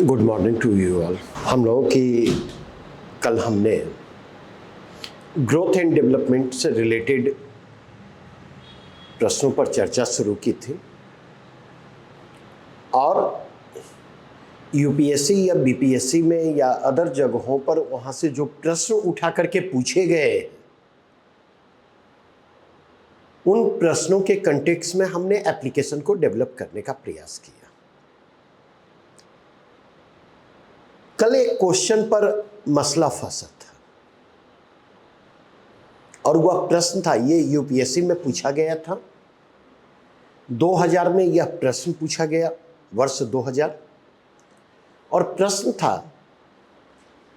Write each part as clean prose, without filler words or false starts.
Good morning to you all. हम लोगों की कल हमने ग्रोथ एंड डेवलपमेंट से रिलेटेड प्रश्नों पर चर्चा शुरू की थी और यूपीएससी या बीपीएससी में या अदर जगहों पर वहाँ से जो प्रश्न उठा करके पूछे गए उन प्रश्नों के कंटेक्स्ट में हमने एप्लीकेशन को डेवलप करने का प्रयास किया। कल एक क्वेश्चन पर मसला फंसा था और वह प्रश्न था, ये यूपीएससी में पूछा गया था। 2000 में यह प्रश्न पूछा गया, वर्ष 2000, और प्रश्न था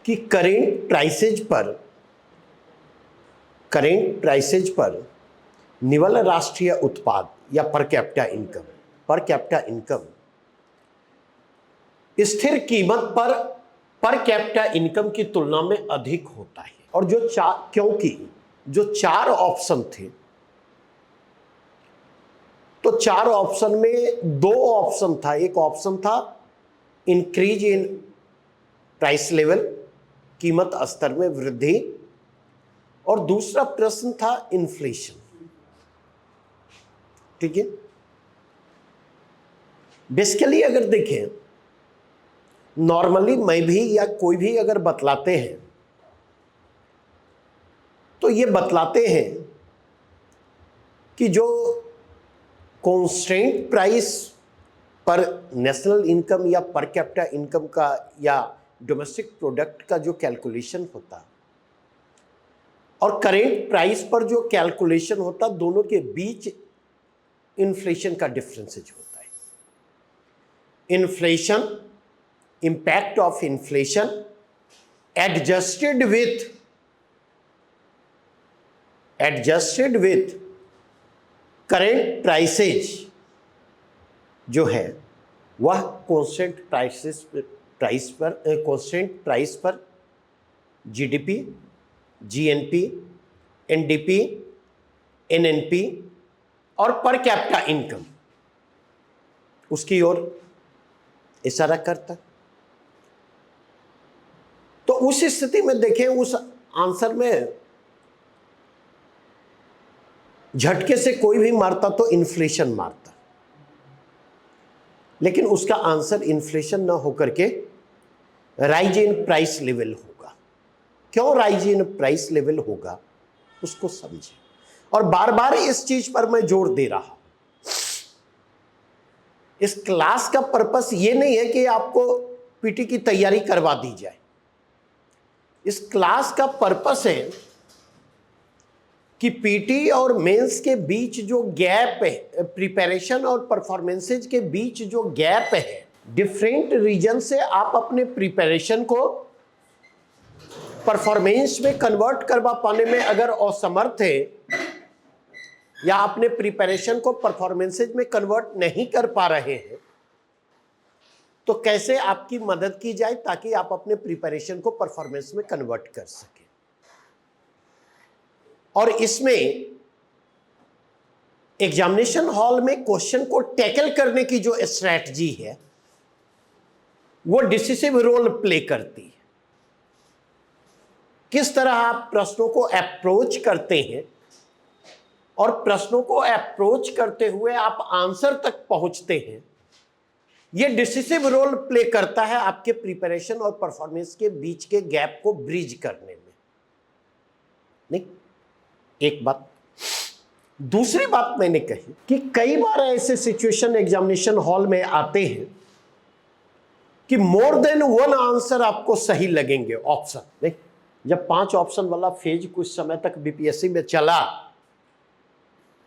कि करेंट प्राइसेज पर निवल राष्ट्रीय उत्पाद या पर कैपिटा इनकम स्थिर कीमत पर कैपिटा इनकम की तुलना में अधिक होता है। और क्योंकि जो 4 ऑप्शन थे, तो 4 ऑप्शन में 2 ऑप्शन था। एक ऑप्शन था इंक्रीज इन प्राइस लेवल, कीमत स्तर में वृद्धि, और दूसरा प्रश्न था इन्फ्लेशन। ठीक है। बेसिकली अगर देखें, नॉर्मली मैं भी या कोई भी अगर बतलाते हैं तो ये बतलाते हैं कि जो कॉन्स्टेंट प्राइस पर नेशनल इनकम या पर कैपिटा इनकम का या डोमेस्टिक प्रोडक्ट का जो कैलकुलेशन होता और करेंट प्राइस पर जो कैलकुलेशन होता, दोनों के बीच इन्फ्लेशन का डिफरेंसेज होता है। Inflation, impact of inflation adjusted with current prices जो है वह कांस्टेंट प्राइस पर जीडीपी, जीएनपी, एनडीपी, एनएनपी और पर कैपिटा इनकम उसकी ओर इशारा करता। तो उस स्थिति में देखें, उस आंसर में झटके से कोई भी मारता तो इन्फ्लेशन मारता, लेकिन उसका आंसर इन्फ्लेशन ना होकर के राइज इन प्राइस लेवल होगा। क्यों राइज इन प्राइस लेवल होगा उसको समझे, और बार बार इस चीज पर मैं जोर दे रहा हूं। इस क्लास का पर्पस ये नहीं है कि आपको पीटी की तैयारी करवा दी जाए। इस क्लास का पर्पस है कि पीटी और मेंस के बीच जो गैप है, प्रिपरेशन और परफॉर्मेंसेज के बीच जो गैप है, डिफरेंट रीजन से आप अपने प्रिपरेशन को परफॉर्मेंस में कन्वर्ट करवा पाने में अगर असमर्थ है या अपने प्रिपरेशन को परफॉर्मेंसेज में कन्वर्ट नहीं कर पा रहे हैं, तो कैसे आपकी मदद की जाए ताकि आप अपने प्रिपरेशन को परफॉर्मेंस में कन्वर्ट कर सकें। और इसमें एग्जामिनेशन हॉल में क्वेश्चन को टैकल करने की जो स्ट्रैटेजी है वो डिसिसिव रोल प्ले करती है। किस तरह आप प्रश्नों को अप्रोच करते हैं और प्रश्नों को अप्रोच करते हुए आप आंसर तक पहुंचते हैं, यह डिसिसिव रोल प्ले करता है आपके प्रिपरेशन और परफॉर्मेंस के बीच के गैप को ब्रिज करने में। नहीं, एक बात। दूसरी बात मैंने कही कि कई बार ऐसे सिचुएशन एग्जामिनेशन हॉल में आते हैं कि मोर देन वन आंसर आपको सही लगेंगे ऑप्शन। नहीं, जब 5 ऑप्शन वाला फेज कुछ समय तक बीपीएससी में चला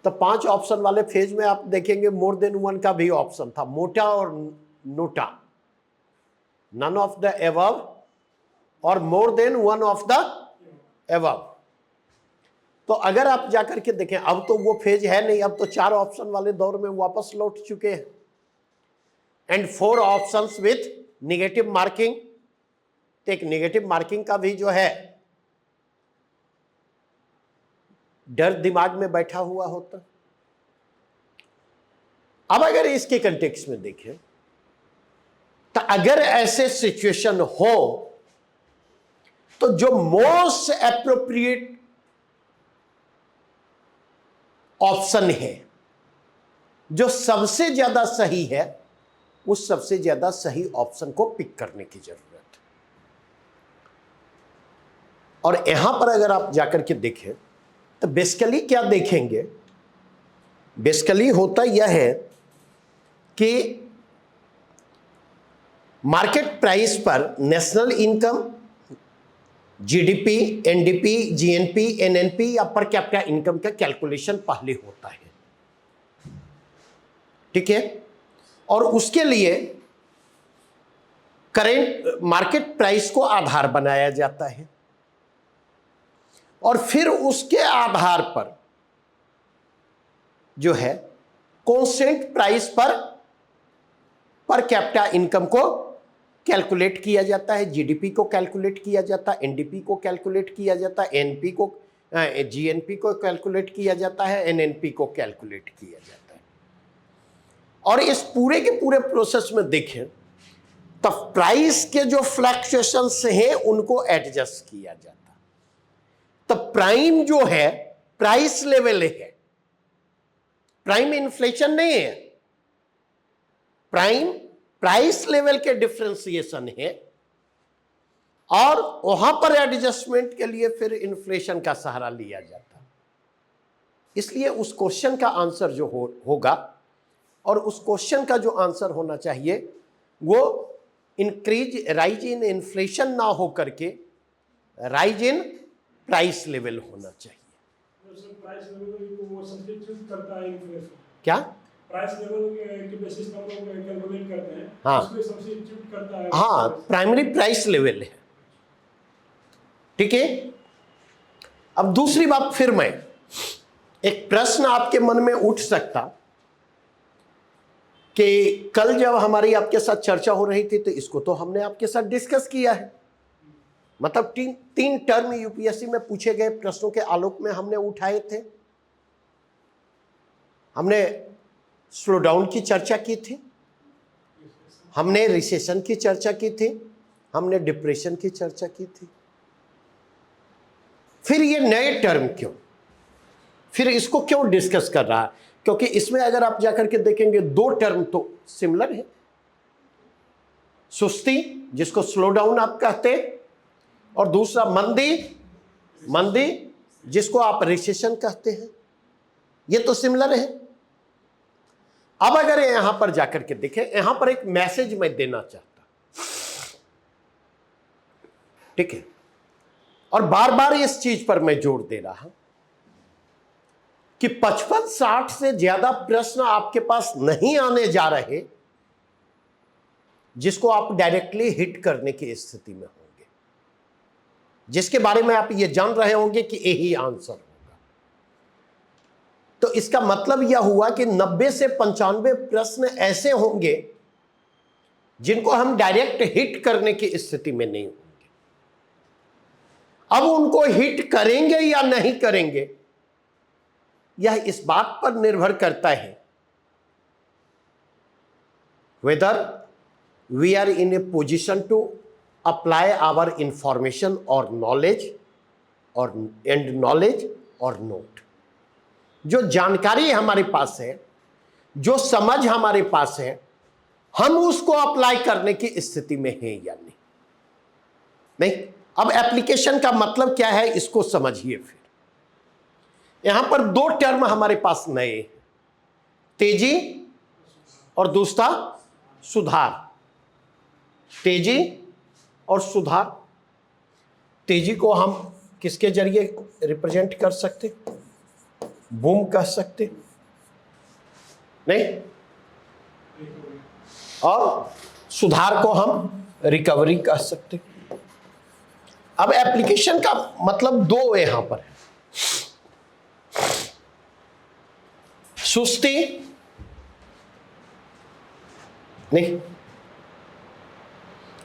तो 5 ऑप्शन वाले फेज में आप देखेंगे मोर देन वन का भी ऑप्शन था, मोटा और NOTA, none of the above और more than one of the above. तो अगर आप जाकर के देखें, अब तो वो फेज है नहीं, अब तो 4 ऑप्शन वाले दौर में वापस लौट चुके हैं। And 4 options with negative marking. एक नेगेटिव मार्किंग का भी जो है डर दिमाग में बैठा हुआ होता। अब अगर इसके कंटेक्स्ट में देखें तो अगर ऐसे सिचुएशन हो तो जो मोस्ट एप्रोप्रिएट ऑप्शन है, जो सबसे ज्यादा सही है, उस सबसे ज्यादा सही ऑप्शन को पिक करने की जरूरत है। और यहां पर अगर आप जाकर के देखें तो बेसिकली क्या देखेंगे, बेसिकली होता यह है कि मार्केट प्राइस पर national income, GDP, NDP, GNP, NNP या पर कैपिटा इनकम का कैलकुलेशन पहले होता है, ठीक है। और उसके लिए करेंट मार्केट प्राइस को आधार बनाया जाता है और फिर उसके आधार पर जो है constant price per capita income को कैलकुलेट किया जाता है, जीडीपी को कैलकुलेट किया जाता है, एनडीपी को कैलकुलेट किया जाता है, एनपी को जीएनपी को कैलकुलेट किया जाता है, एनएनपी को कैलकुलेट किया जाता है। और इस पूरे के पूरे प्रोसेस में देखें तो प्राइस के जो फ्लक्चुएशंस हैं उनको एडजस्ट किया जाता है। तो प्राइम जो है प्राइस लेवल है, प्राइम इन्फ्लेशन नहीं है, प्राइम प्राइस लेवल के डिफरेंशिएशन है और वहां पर एडजस्टमेंट के लिए फिर इन्फ्लेशन का सहारा लिया जाता है। इसलिए उस क्वेश्चन का आंसर जो होगा और उस क्वेश्चन का जो आंसर होना चाहिए वो राइज इन इन्फ्लेशन ना हो करके राइज इन प्राइस लेवल होना चाहिए। प्राइस लेवल को वो सब्स्टिट्यूट करता है इन्फ्लेशन, क्या प्राइस लेवल के बेसिस पर हम लोग कैलकुलेट करते हैं, हाँ उसको सब्स्टिट्यूट करता है। हाँ, प्राइमरी प्राइस लेवल है, ठीक है। अब दूसरी बात, फिर मैं एक प्रश्न आपके मन में उठ सकता कि कल जब हमारी आपके साथ चर्चा हो रही थी तो इसको तो हमने आपके साथ डिस्कस किया है, मतलब तीन टर्म यूपीएससी में पूछे गए प्रश्नों के आलोक में हमने उठाए थे। हमने स्लो डाउन की चर्चा की थी, हमने रिसेशन की चर्चा की थी, हमने डिप्रेशन की चर्चा की थी। फिर ये नए टर्म क्यों, फिर इसको क्यों डिस्कस कर रहा है? क्योंकि इसमें अगर आप जाकर के देखेंगे दो टर्म तो सिमिलर है। सुस्ती जिसको स्लो डाउन आप कहते हैं, और दूसरा मंदी जिसको आप रिसेशन कहते हैं, ये तो सिमिलर है। अब अगर यहां पर जाकर के देखें, यहां पर एक मैसेज मैं देना चाहता, ठीक है, और बार बार इस चीज पर मैं जोर दे रहा हूं कि 55-60 से ज्यादा प्रश्न आपके पास नहीं आने जा रहे जिसको आप डायरेक्टली हिट करने की स्थिति में होंगे, जिसके बारे में आप ये जान रहे होंगे कि यही आंसर होगा। तो इसका मतलब यह हुआ कि 90 से 95 प्रश्न ऐसे होंगे जिनको हम डायरेक्ट हिट करने की स्थिति में नहीं होंगे। अब उनको हिट करेंगे या नहीं करेंगे, यह इस बात पर निर्भर करता है whether we are in a position to apply our information और नॉलेज और नोट। जो जानकारी हमारे पास है, जो समझ हमारे पास है, हम उसको अप्लाई करने की स्थिति में हैं या नहीं। अब एप्लीकेशन का मतलब क्या है इसको समझिए। फिर यहां पर दो टर्म हमारे पास नए, तेजी और दूसरा सुधार। तेजी और सुधार, तेजी को हम किसके जरिए रिप्रेजेंट कर सकते? बूम कह सकते नहीं, और सुधार को हम रिकवरी कह सकते। अब एप्लीकेशन का मतलब दो यहां पर है, सुस्ती नहीं।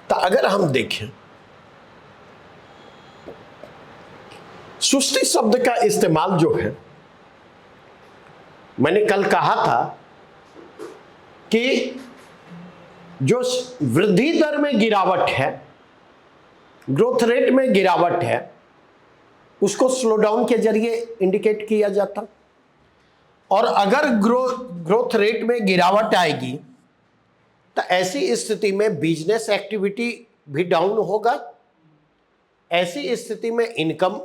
तो अगर हम देखें, सुस्ती शब्द का इस्तेमाल जो है, मैंने कल कहा था कि जो वृद्धि दर में गिरावट है, ग्रोथ रेट में गिरावट है, उसको स्लो डाउन के जरिए इंडिकेट किया जाता। और अगर ग्रोथ रेट में गिरावट आएगी तो ऐसी स्थिति में बिजनेस एक्टिविटी भी डाउन होगा, ऐसी स्थिति में इनकम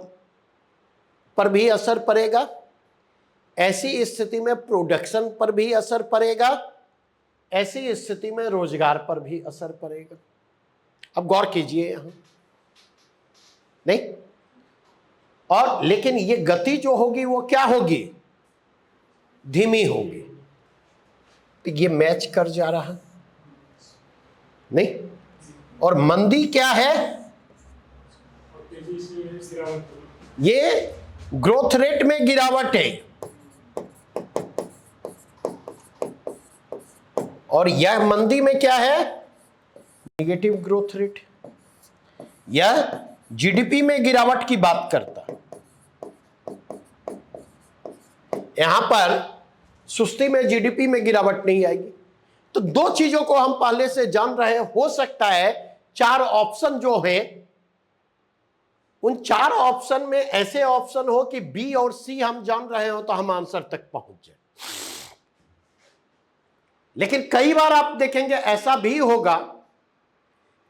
पर भी असर पड़ेगा, ऐसी स्थिति में प्रोडक्शन पर भी असर पड़ेगा, ऐसी स्थिति में रोजगार पर भी असर पड़ेगा। अब गौर कीजिए यहां, नहीं, और लेकिन ये गति जो होगी वो क्या होगी, धीमी होगी। तो ये मैच कर जा रहा नहीं। और मंदी क्या है, ये ग्रोथ रेट में गिरावट है, और यह मंदी में क्या है, नेगेटिव ग्रोथ रेट। यह जीडीपी में गिरावट की बात करता है। यहां पर सुस्ती में जीडीपी में गिरावट नहीं आएगी। तो दो चीजों को हम पहले से जान रहे हैं। हो सकता है 4 ऑप्शन जो है, उन 4 ऑप्शन में ऐसे ऑप्शन हो कि बी और सी हम जान रहे हो तो हम आंसर तक पहुंच जाए। लेकिन कई बार आप देखेंगे ऐसा भी होगा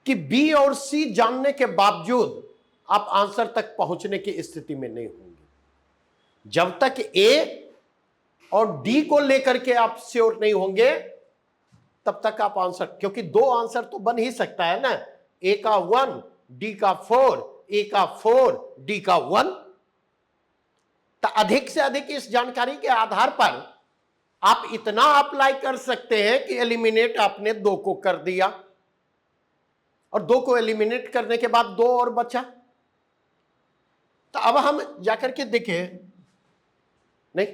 कि बी और सी जानने के बावजूद आप आंसर तक पहुंचने की स्थिति में नहीं होंगे। जब तक ए और डी को लेकर के आप श्योर नहीं होंगे तब तक आप आंसर, क्योंकि 2 आंसर तो बन ही सकता है ना, ए का 1, डी का 4, ए का 4, डी का 1। तो अधिक से अधिक इस जानकारी के आधार पर आप इतना अप्लाई कर सकते हैं कि एलिमिनेट आपने 2 को कर दिया, और 2 को एलिमिनेट करने के बाद 2 और बचा। तो अब हम जाकर के देखें, नहीं,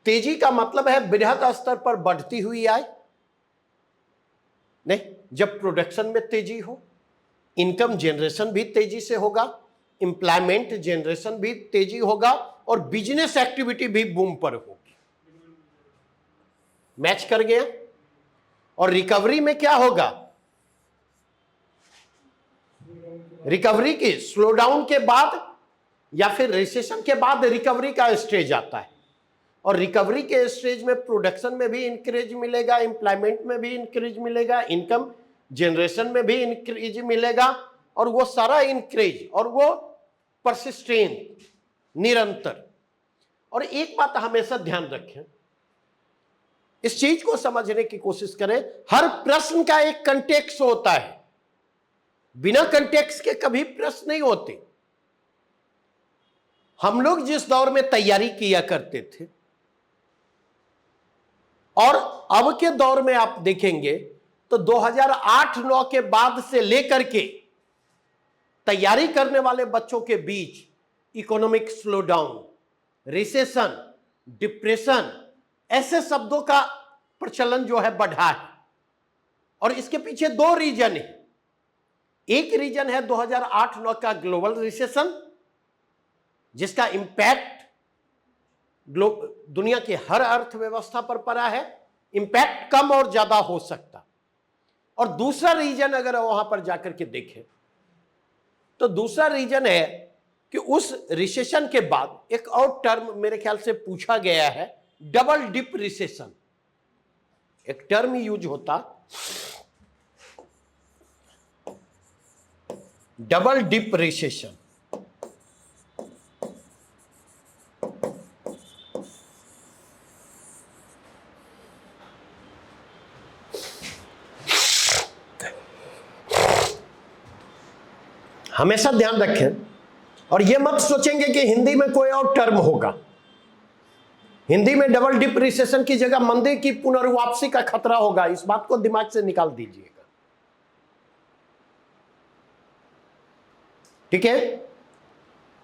तेजी का मतलब है बृहद स्तर पर बढ़ती हुई आय, नहीं, जब प्रोडक्शन में तेजी हो, इनकम जनरेशन भी तेजी से होगा, एम्प्लॉयमेंट जनरेशन भी तेजी होगा, और बिजनेस एक्टिविटी भी बूम पर होगी। मैच कर गया। और रिकवरी में क्या होगा, रिकवरी की स्लो डाउन के बाद या फिर रिसेशन के बाद रिकवरी का स्टेज आता है, और रिकवरी के स्टेज में प्रोडक्शन में भी इंक्रीज मिलेगा, एम्प्लॉयमेंट में भी इंक्रीज मिलेगा, इनकम जनरेशन में भी इंक्रीज मिलेगा, और वो सारा इंक्रीज और वो परसिस्टेंट, निरंतर। और एक बात हमेशा ध्यान रखें, इस चीज को समझने की कोशिश करें, हर प्रश्न का एक कंटेक्स्ट होता है, बिना कंटेक्स्ट के कभी प्रश्न नहीं होते। हम लोग जिस दौर में तैयारी किया करते थे और अब के दौर में आप देखेंगे तो 2008-9 के बाद से लेकर के तैयारी करने वाले बच्चों के बीच इकोनॉमिक स्लोडाउन, रिसेशन, डिप्रेशन, ऐसे शब्दों का प्रचलन जो है बढ़ा है। और इसके पीछे 2 रीजन है। एक रीजन है 2008-9 का ग्लोबल रिसेशन, जिसका इंपैक्ट दुनिया की हर अर्थव्यवस्था पर पड़ा है। इंपैक्ट कम और ज्यादा हो सकता। और दूसरा रीजन अगर वहां पर जाकर के देखें तो दूसरा रीजन है कि उस रिसेशन के बाद एक और टर्म मेरे ख्याल से पूछा गया है, डबल डिप रिसेशन। एक टर्म यूज होता, डबल डिप रिसेशन। हमेशा ध्यान रखें और यह मत सोचेंगे कि हिंदी में कोई और टर्म होगा। हिंदी में डबल डिप रिसेशन की जगह मंदी की पुनर्वापसी का खतरा होगा। इस बात को दिमाग से निकाल दीजिएगा, ठीक है।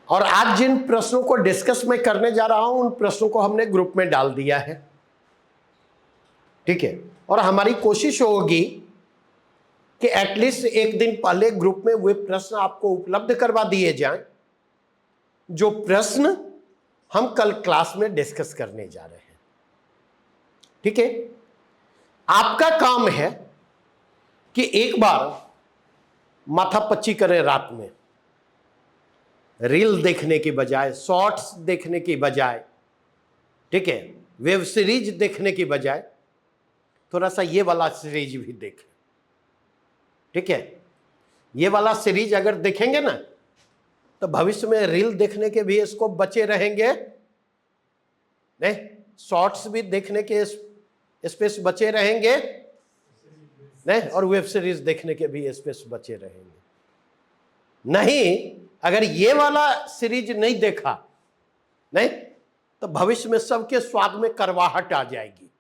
और आज जिन प्रश्नों को डिस्कस में करने जा रहा हूं उन प्रश्नों को हमने ग्रुप में डाल दिया है, ठीक है। और हमारी कोशिश होगी कि एटलीस्ट एक दिन पहले ग्रुप में वे प्रश्न आपको उपलब्ध करवा दिए जाएं जो प्रश्न हम कल क्लास में डिस्कस करने जा रहे हैं, ठीक है। आपका काम है कि एक बार माथा पच्ची करें रात में, रील देखने की बजाय, शॉर्ट्स देखने की बजाय, ठीक है, वेब सीरीज देखने की बजाय थोड़ा सा ये वाला सीरीज भी देखें। ठीक है, ये वाला सीरीज अगर देखेंगे ना तो भविष्य में रील देखने के भी इसको बचे रहेंगे, नहीं, शॉर्ट्स भी देखने के स्पेस बचे रहेंगे, नहीं, और वेब सीरीज देखने के भी स्पेस बचे रहेंगे। नहीं, अगर ये वाला सीरीज नहीं देखा, नहीं, तो भविष्य में सबके स्वाद में करवाहट आ जाएगी।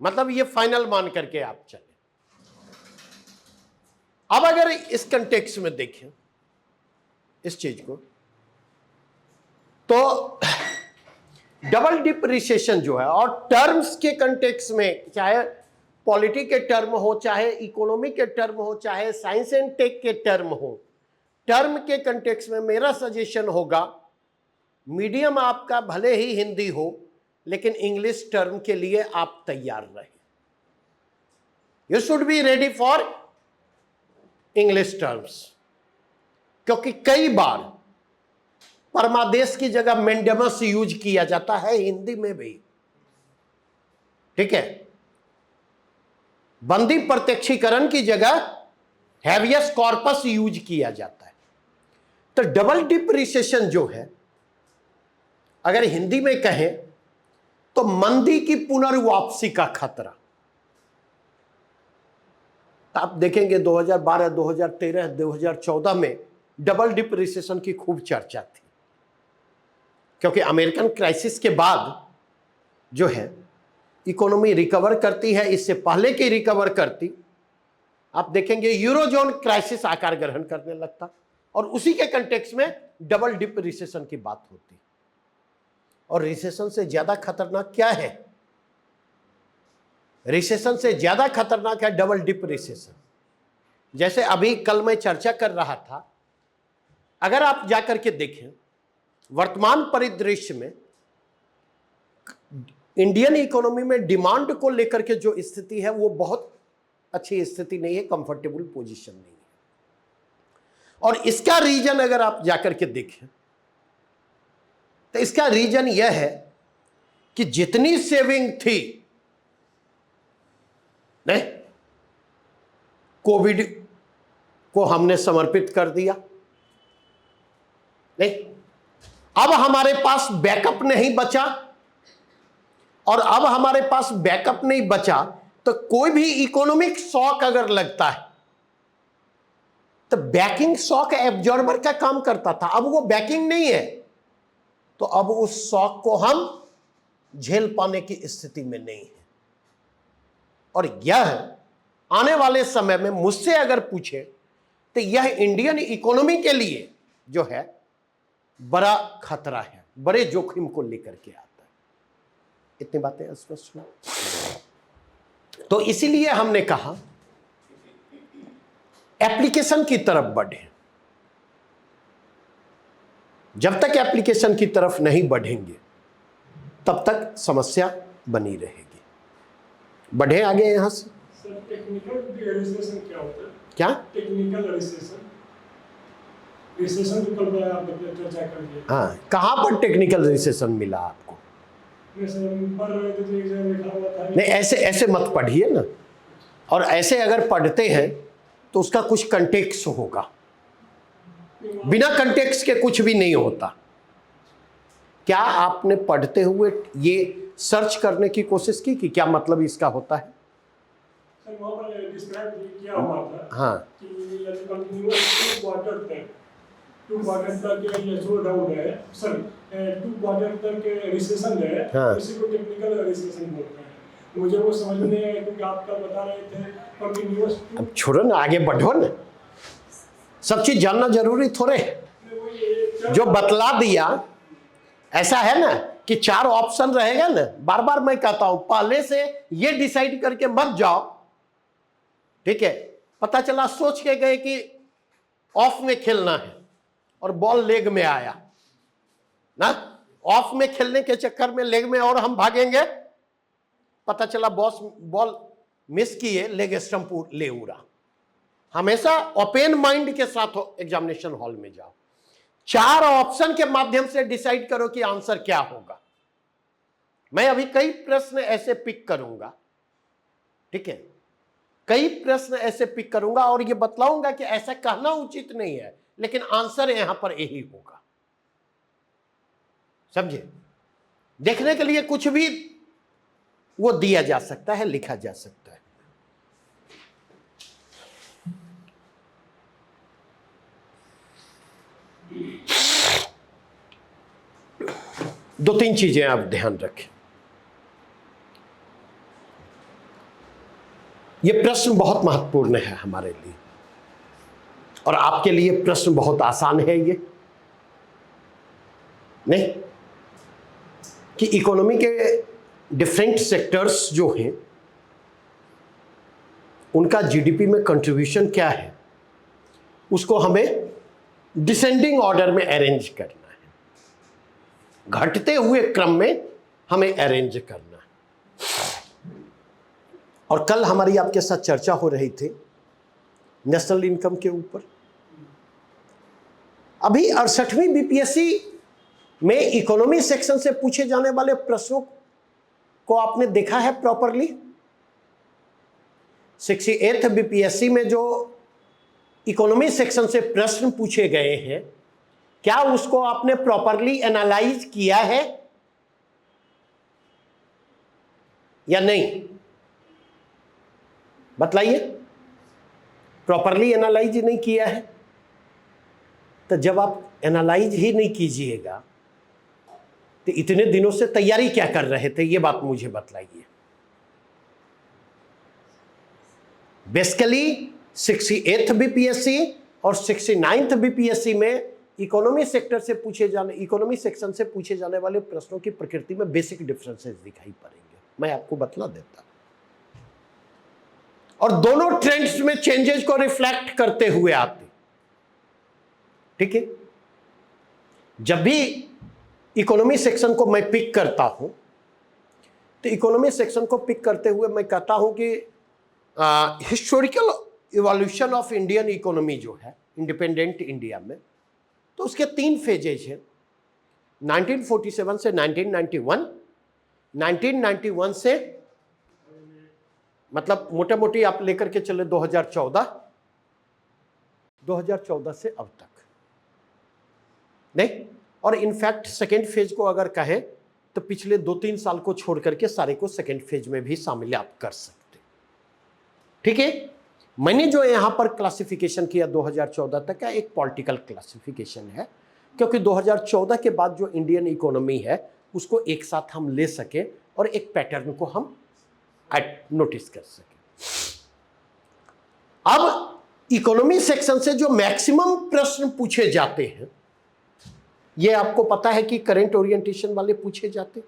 मतलब ये फाइनल मान करके आप चले। अब अगर इस कंटेक्स्ट में देखें इस चीज को, तो डबल डिप रिसेशन जो है, और टर्म्स के कंटेक्स्ट में, चाहे पॉलिटी के टर्म हो, चाहे इकोनॉमी के टर्म हो, चाहे साइंस एंड टेक के टर्म हो, टर्म के कंटेक्स्ट में मेरा सजेशन होगा मीडियम आपका भले ही हिंदी हो, लेकिन इंग्लिश टर्म के लिए आप तैयार रहे। You should be ready for English terms, क्योंकि कई बार परमादेश की जगह मेंडेमस यूज किया जाता है हिंदी में भी। ठीक है, बंदी प्रत्यक्षीकरण की जगह हैवियस कॉर्पस यूज किया जाता है। तो डबल डिप रिसेशन जो है, अगर हिंदी में कहें तो मंदी की पुनर्वापसी का खतरा। तो आप देखेंगे 2012, 2013, 2014 में डबल डिप रिसेशन की खूब चर्चा थी, क्योंकि अमेरिकन क्राइसिस के बाद जो है इकोनॉमी रिकवर करती है, इससे पहले की रिकवर करती, आप देखेंगे यूरोजोन क्राइसिस आकार ग्रहण करने लगता, और उसी के कंटेक्स्ट में डबल डिप रिसेशन की बात होती। और रिसेशन से ज्यादा खतरनाक क्या है? रिसेशन से ज्यादा खतरनाक है डबल डिप रिसेशन। जैसे अभी कल मैं चर्चा कर रहा था, अगर आप जाकर के देखें वर्तमान परिदृश्य में इंडियन इकोनॉमी में डिमांड को लेकर के जो स्थिति है वो बहुत अच्छी स्थिति नहीं है, कंफर्टेबल पोजीशन नहीं है। और इसका रीजन अगर आप जाकर के देखें तो इसका रीजन यह है कि जितनी सेविंग थी, नहीं, कोविड को हमने समर्पित कर दिया, नहीं, अब हमारे पास बैकअप नहीं बचा, और अब हमारे पास बैकअप नहीं बचा तो कोई भी इकोनॉमिक शॉक अगर लगता है तो बैकिंग शॉक एब्जॉर्बर का काम करता था, अब वो बैकिंग नहीं है, तो अब उस शॉक को हम झेल पाने की स्थिति में नहीं है। और यह आने वाले समय में मुझसे अगर पूछे तो यह इंडियन इकोनॉमी के लिए जो है बड़ा खतरा है, बड़े जोखिम को लेकर के आता है। इतनी बातें स्पष्ट हुई। तो इसीलिए हमने कहा एप्लीकेशन की तरफ बढ़े। जब तक एप्लीकेशन की तरफ नहीं बढ़ेंगे तब तक समस्या बनी रहेगी। बढ़े आगे यहां से। सर, टेक्निकल रिसेशन क्या होता है? क्या टेक्निकल रिसेशन? रिसेशन तो कल आप चर्चा कर लिए। हाँ, कहां पर टेक्निकल रिसेशन मिला आपको? नहीं, ऐसे ऐसे मत पढ़िए ना, और ऐसे अगर पढ़ते हैं तो उसका कुछ कंटेक्स्ट होगा, बिना कंटेक्स्ट के कुछ भी नहीं होता। क्या आपने पढ़ते हुए ये सर्च करने की कोशिश की कि क्या मतलब इसका होता है? सर, वहाँ पर डिस्क्राइब किया हुआ था। हाँ, कि यदि कंटिन्यूअस 2 क्वार्टर तक ये स्लो डाउन है, सर 2 क्वार्टर तक रिसेशन है, हाँ। इसी को टेक्निकल रिसेशन बोलते हैं। मुझे वो समझ में नहीं आया, क्योंकि आप कल बता रहे थे कंटिन्यूअस। अब छोड़ो ना, आगे बढ़ो ना, सब चीज जानना जरूरी थोड़े। जो बतला दिया, ऐसा है ना कि 4 ऑप्शन रहेगा ना, बार बार मैं कहता हूं पहले से ये डिसाइड करके मत जाओ। ठीक है, पता चला सोच के गए कि ऑफ में खेलना है और बॉल लेग में आया ना, ऑफ में खेलने के चक्कर में लेग में और हम भागेंगे, पता चला बॉल मिस किए लेगेस्टम लेउरा। हमेशा ओपन माइंड के साथ एग्जामिनेशन हॉल में जाओ, 4 ऑप्शन के माध्यम से डिसाइड करो कि आंसर क्या होगा। मैं अभी कई प्रश्न ऐसे पिक करूंगा, ठीक है, कई प्रश्न ऐसे पिक करूंगा और ये बतलाऊंगा कि ऐसा कहना उचित नहीं है, लेकिन आंसर यहां पर यही होगा। समझे? देखने के लिए कुछ भी वो दिया जा सकता है, लिखा जा सकता है। दो तीन चीजें आप ध्यान रखें। यह प्रश्न बहुत महत्वपूर्ण है हमारे लिए, और आपके लिए प्रश्न बहुत आसान है ये नहीं कि इकोनॉमी के डिफरेंट सेक्टर्स जो हैं उनका जीडीपी में कंट्रीब्यूशन क्या है, उसको हमें डिसेंडिंग ऑर्डर में अरेंज करना है, घटते हुए क्रम में हमें अरेंज करना है। और कल हमारी आपके साथ चर्चा हो रही थी नेशनल इनकम के ऊपर। अभी 68वीं बीपीएससी में इकोनॉमी सेक्शन से पूछे जाने वाले प्रश्नों को आपने देखा है प्रॉपरली? 68th बीपीएससी में जो इकोनॉमी सेक्शन से प्रश्न पूछे गए हैं, क्या उसको आपने प्रॉपरली एनालाइज किया है या नहीं? बतलाइए। प्रॉपरली एनालाइज नहीं किया है तो जब आप एनालाइज ही नहीं कीजिएगा तो इतने दिनों से तैयारी क्या कर रहे थे, ये बात मुझे बतलाइए। बेसिकली 68th बीपीएससी और 69th बीपीएससी में इकोनॉमी सेक्टर से इकोनॉमी सेक्शन से पूछे जाने वाले प्रश्नों की प्रकृति में बेसिक डिफरेंसेस दिखाई पड़ेंगे। मैं आपको बतला देता, और दोनों ट्रेंड्स में चेंजेस को रिफ्लेक्ट करते हुए आते। ठीक है, जब भी इकोनॉमी सेक्शन को मैं पिक करता हूं तो इकोनॉमी सेक्शन को पिक करते हुए मैं कहता हूं कि historical evolution of Indian economy जो है इंडिपेंडेंट इंडिया में, तो उसके 3 फेजेज हैं। 1947 से 1991, 1991 से मतलब मोटे मोटी आप लेकर के चले 2014 से अब तक नहीं, और इनफैक्ट सेकेंड फेज को अगर कहें तो पिछले 2-3 साल को छोड़ करके सारे को सेकेंड फेज में भी शामिल आप कर सकते। ठीक है, मैंने जो यहां पर क्लासिफिकेशन किया 2014 तक का एक पॉलिटिकल क्लासिफिकेशन है, क्योंकि 2014 के बाद जो इंडियन इकोनॉमी है उसको एक साथ हम ले सके और एक पैटर्न को हम नोटिस कर सके। अब इकोनॉमी सेक्शन से जो मैक्सिमम प्रश्न पूछे जाते हैं, ये आपको पता है कि करंट ओरिएंटेशन वाले पूछे जाते।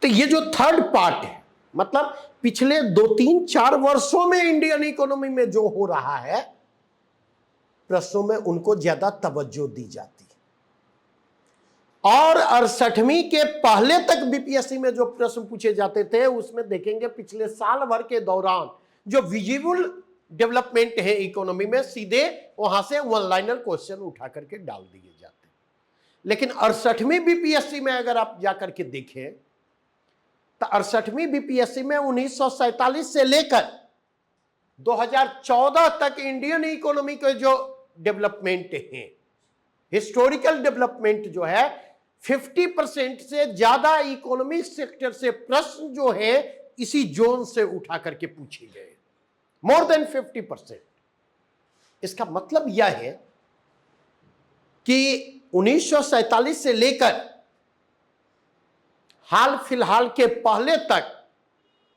तो ये जो थर्ड पार्ट है, मतलब पिछले 2-3-4 वर्षों में इंडियन इकोनॉमी में जो हो रहा है प्रश्नों में उनको ज्यादा तवज्जो दी जाती है। और 68वीं के पहले तक बीपीएससी में जो प्रश्न पूछे जाते थे उसमें देखेंगे पिछले साल भर के दौरान जो विजिबल डेवलपमेंट है इकोनॉमी में, सीधे वहां से वन लाइनर क्वेश्चन उठा करके डाल दिए जाते। लेकिन 68वीं बीपीएससी में अगर आप जाकर के देखें तो 68वीं बीपीएससी में 1947 से लेकर 2014 तक इंडियन इकोनॉमी के जो डेवलपमेंट है, हिस्टोरिकल डेवलपमेंट जो है, 50% से ज्यादा इकोनॉमिक सेक्टर से प्रश्न जो है इसी जोन से उठा करके पूछे गए, मोर देन 50%। इसका मतलब यह है कि 1947 से लेकर हाल फिलहाल के पहले तक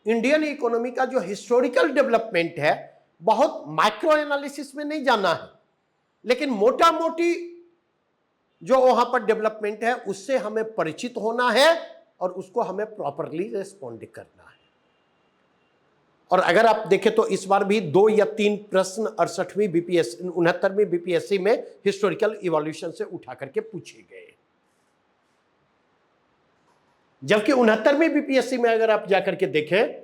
इंडियन इकोनॉमी का जो हिस्टोरिकल डेवलपमेंट है, बहुत माइक्रो एनालिसिस में नहीं जाना है, लेकिन मोटा मोटी जो वहां पर डेवलपमेंट है उससे हमें परिचित होना है और उसको हमें प्रॉपरली रेस्पॉन्ड करना है। और अगर आप देखें तो इस बार भी 2 या 3 प्रश्न 69वीं बीपीएससी में हिस्टोरिकल इवोल्यूशन से उठा करके पूछे गए, जबकि 69वीं बीपीएससी में अगर आप जाकर के देखें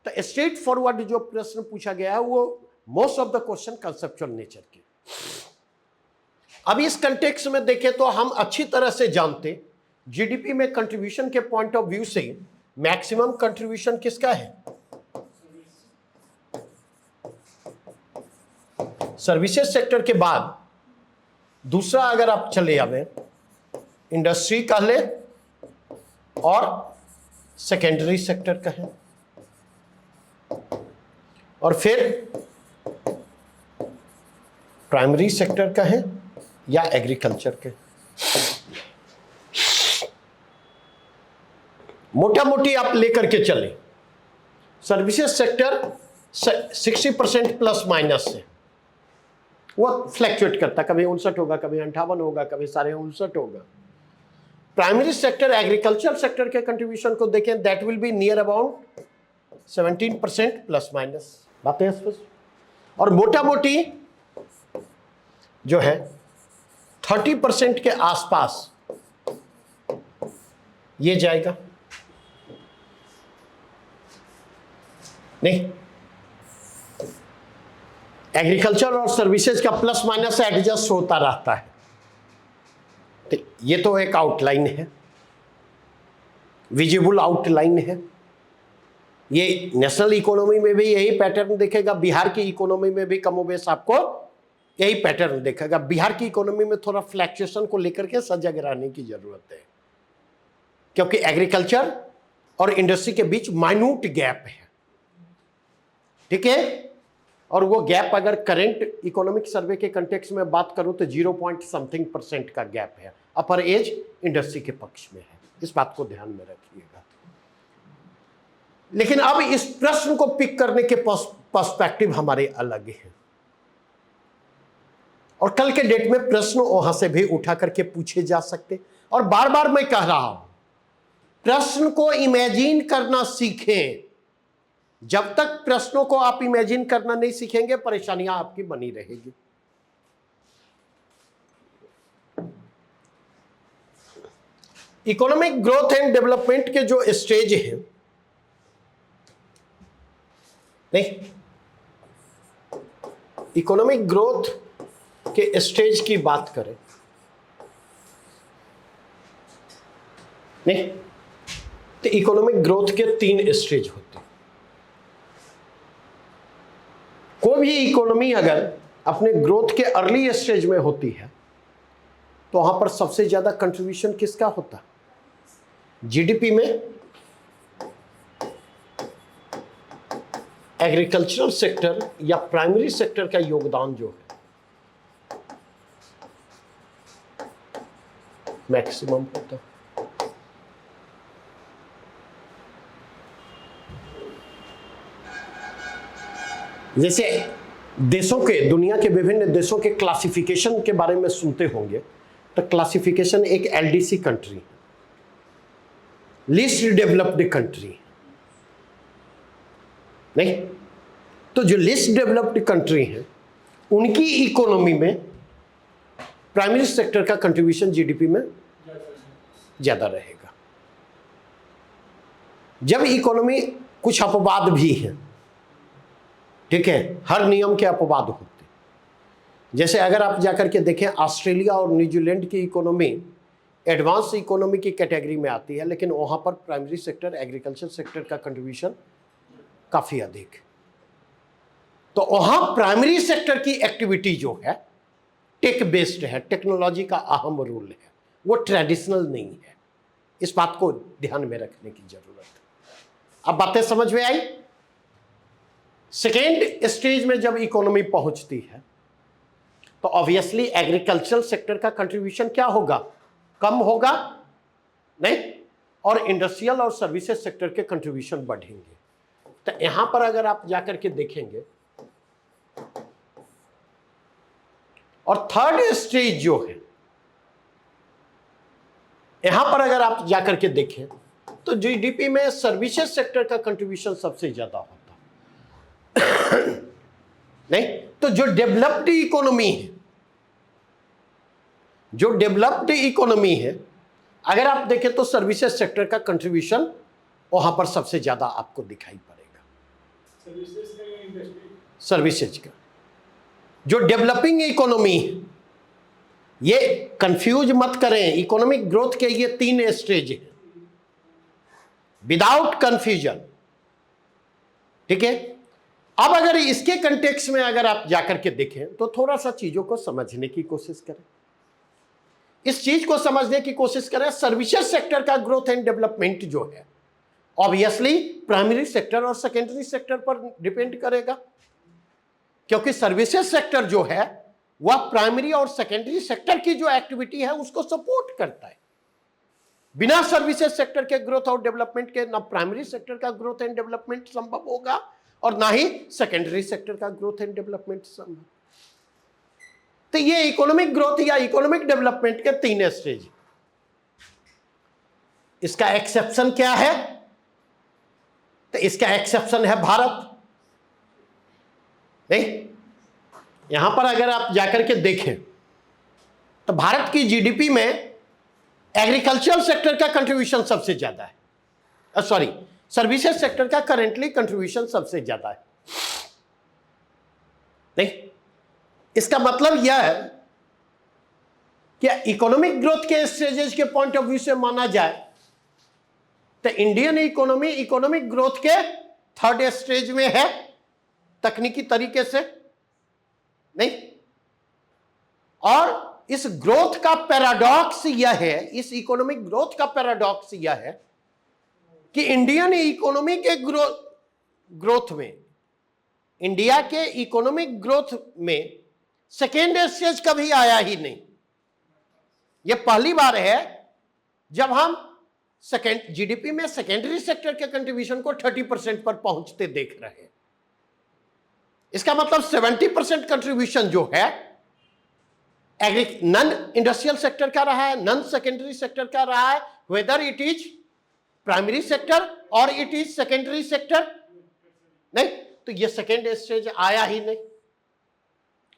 तो स्ट्रेट फॉरवर्ड जो प्रश्न पूछा गया है वो most of the question conceptual nature के। अब इस कंटेक्स्ट में देखें तो हम अच्छी तरह से जानते जीडीपी में कंट्रीब्यूशन के पॉइंट ऑफ व्यू से मैक्सिमम कंट्रीब्यूशन किसका है? सर्विसेज सेक्टर के बाद दूसरा अगर आप चले आवे इंडस्ट्री का ले और सेकेंडरी सेक्टर का है, और फिर प्राइमरी सेक्टर का है या एग्रीकल्चर के। मोटा मोटी आप लेकर के चले सर्विसेज सेक्टर 60% प्लस माइनस से वो फ्लैक्चुएट करता, कभी 59 होगा, कभी 58 होगा, कभी 59.5 होगा। प्राइमरी सेक्टर एग्रीकल्चर सेक्टर के कंट्रीब्यूशन को देखें, that will be near about 17% plus minus. बातें स्पष्ट। और मोटा मोटी जो है 30% के आसपास ये जाएगा। नहीं, एग्रीकल्चर और सर्विसेज का प्लस माइनस एडजस्ट होता रहता है। तो ये तो एक आउटलाइन है, विजिबल आउटलाइन है। ये नेशनल इकोनॉमी में भी यही पैटर्न दिखेगा, बिहार की इकोनॉमी में भी कमोबेश आपको यही पैटर्न दिखेगा। बिहार की इकोनॉमी में थोड़ा फ्लैक्चुएशन को लेकर के सजग रहने की जरूरत है, क्योंकि एग्रीकल्चर और इंडस्ट्री के बीच माइन्यूट गैप है, ठीक है। और वो गैप अगर करंट इकोनॉमिक सर्वे के कंटेक्स्ट में बात करूं तो 0.something% का गैप है, अपर एज इंडस्ट्री के पक्ष में है। इस बात को ध्यान में रखिएगा। लेकिन अब इस प्रश्न को पिक करने के पर्सपेक्टिव हमारे अलग हैं, और कल के डेट में प्रश्न वहां से भी उठा करके पूछे जा सकते। और बार बार मैं कह रहा हूं, प्रश्न को इमेजिन करना सीखें। जब तक प्रश्नों को आप इमेजिन करना नहीं सीखेंगे, परेशानियां आपकी बनी रहेगी। इकोनॉमिक ग्रोथ एंड डेवलपमेंट के जो स्टेज हैं, नहीं, इकोनॉमिक ग्रोथ के स्टेज की बात करें, नहीं, तो इकोनॉमिक ग्रोथ के 3 स्टेज होते हैं। कोई भी इकोनॉमी अगर अपने ग्रोथ के अर्ली स्टेज में होती है तो वहां पर सबसे ज्यादा कंट्रीब्यूशन किसका होता? जीडीपी में एग्रीकल्चरल सेक्टर या प्राइमरी सेक्टर का योगदान जो है मैक्सिमम होता। जैसे देशों के, दुनिया के विभिन्न देशों के क्लासिफिकेशन के बारे में सुनते होंगे, तो क्लासिफिकेशन एक LDC country, least developed country, नहीं, तो जो लीस्ट डेवलप्ड कंट्री है उनकी इकोनॉमी में प्राइमरी सेक्टर का कंट्रीब्यूशन जीडीपी में ज्यादा रहेगा। जब इकोनॉमी, कुछ अपवाद भी हैं, ठीक है, हर नियम के अपवाद होते। जैसे अगर आप जाकर के देखें, ऑस्ट्रेलिया और न्यूजीलैंड की इकोनॉमी एडवांस इकोनॉमी की कैटेगरी में आती है, लेकिन वहां पर प्राइमरी सेक्टर, एग्रीकल्चर सेक्टर का कंट्रीब्यूशन काफी अधिक है। तो वहां प्राइमरी सेक्टर की एक्टिविटी जो है टेक बेस्ड है, टेक्नोलॉजी का अहम रोल है, वो ट्रेडिशनल नहीं है। इस बात को ध्यान में रखने की जरूरत है। अब बातें समझ में आई? सेकेंड स्टेज में जब इकोनॉमी पहुंचती है तो ऑब्वियसली एग्रीकल्चरल सेक्टर का कंट्रीब्यूशन क्या होगा? कम होगा, नहीं, और इंडस्ट्रियल और सर्विसेज सेक्टर के कंट्रीब्यूशन बढ़ेंगे। तो यहां पर अगर आप जाकर के देखेंगे, और थर्ड स्टेज जो है, यहां पर अगर आप जाकर के देखें तो जीडीपी में सर्विसेज सेक्टर का कंट्रीब्यूशन सबसे ज्यादा होता नहीं, तो जो डेवलप्ड इकोनॉमी है, जो डेवलप्ड इकोनॉमी है, अगर आप देखें तो सर्विसेज सेक्टर का कंट्रीब्यूशन वहां पर सबसे ज्यादा आपको दिखाई पड़ेगा। सर्विसेज का या इंडस्ट्री? सर्विसेज का। जो डेवलपिंग इकोनॉमी, ये कंफ्यूज मत करें, इकोनॉमिक ग्रोथ के ये 3 स्टेज हैं, विदाउट कंफ्यूजन, ठीक है। अब अगर इसके कंटेक्स्ट में अगर आप जाकर के देखें तो थोड़ा सा चीजों को समझने की कोशिश करें, इस चीज को समझने की कोशिश करें। सर्विसेज सेक्टर का ग्रोथ एंड डेवलपमेंट जो है ऑब्वियसली प्राइमरी सेक्टर और सेकेंडरी सेक्टर पर डिपेंड करेगा, क्योंकि सर्विसेज सेक्टर जो है वह प्राइमरी और सेकेंडरी सेक्टर की जो एक्टिविटी है उसको सपोर्ट करता है। बिना सर्विसेज सेक्टर के ग्रोथ और डेवलपमेंट के ना प्राइमरी सेक्टर का ग्रोथ एंड डेवलपमेंट संभव होगा और ना ही सेकेंडरी सेक्टर का ग्रोथ एंड डेवलपमेंट संभव। तो ये इकोनॉमिक ग्रोथ या इकोनॉमिक डेवलपमेंट के 3 स्टेज। इसका एक्सेप्शन क्या है? तो इसका एक्सेप्शन है भारत। नहीं, यहां पर अगर आप जाकर के देखें तो भारत की जीडीपी में एग्रीकल्चर सेक्टर का कंट्रीब्यूशन सबसे ज्यादा है, सॉरी सर्विसेज सेक्टर का करेंटली कंट्रीब्यूशन सबसे ज्यादा है। नहीं, इसका मतलब यह है कि इकोनॉमिक ग्रोथ के स्टेजेस के पॉइंट ऑफ व्यू से माना जाए तो इंडियन इकोनॉमी इकोनॉमिक ग्रोथ के 3rd स्टेज में है तकनीकी तरीके से। नहीं, और इस ग्रोथ का पैराडॉक्स यह है, इस इकोनॉमिक ग्रोथ का पैराडॉक्स यह है कि इंडियन इकोनॉमी के ग्रोथ में, इंडिया के इकोनॉमिक ग्रोथ में सेकेंड स्टेज कभी आया ही नहीं। यह पहली बार है जब हम जीडीपी में सेकेंडरी सेक्टर के कंट्रीब्यूशन को 30% पर पहुंचते देख रहे हैं। इसका मतलब 70% कंट्रीब्यूशन जो है नॉन इंडस्ट्रियल सेक्टर का रहा है, नॉन सेकेंडरी सेक्टर का रहा है, whether it is primary sector और इट इज सेकेंडरी सेक्टर। नहीं, तो ये सेकेंड स्टेज आया ही नहीं।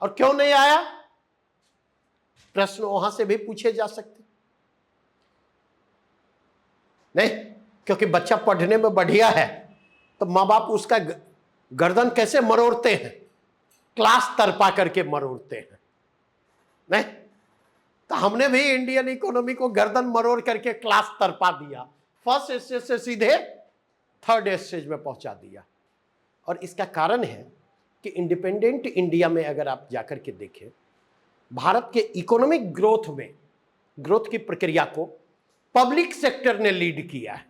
और क्यों नहीं आया? प्रश्न वहां से भी पूछे जा सकते। नहीं, क्योंकि बच्चा पढ़ने में बढ़िया है तो मां बाप उसका गर्दन कैसे मरोड़ते हैं? क्लास तरपा करके मरोड़ते हैं। नहीं, तो हमने भी इंडियन इकोनॉमी को गर्दन मरोड़ करके क्लास तरपा दिया, फर्स्ट स्टेज से सीधे 3rd स्टेज में पहुंचा दिया। और इसका कारण है कि इंडिपेंडेंट इंडिया में अगर आप जाकर के देखें, भारत के इकोनॉमिक ग्रोथ में, ग्रोथ की प्रक्रिया को पब्लिक सेक्टर ने लीड किया है।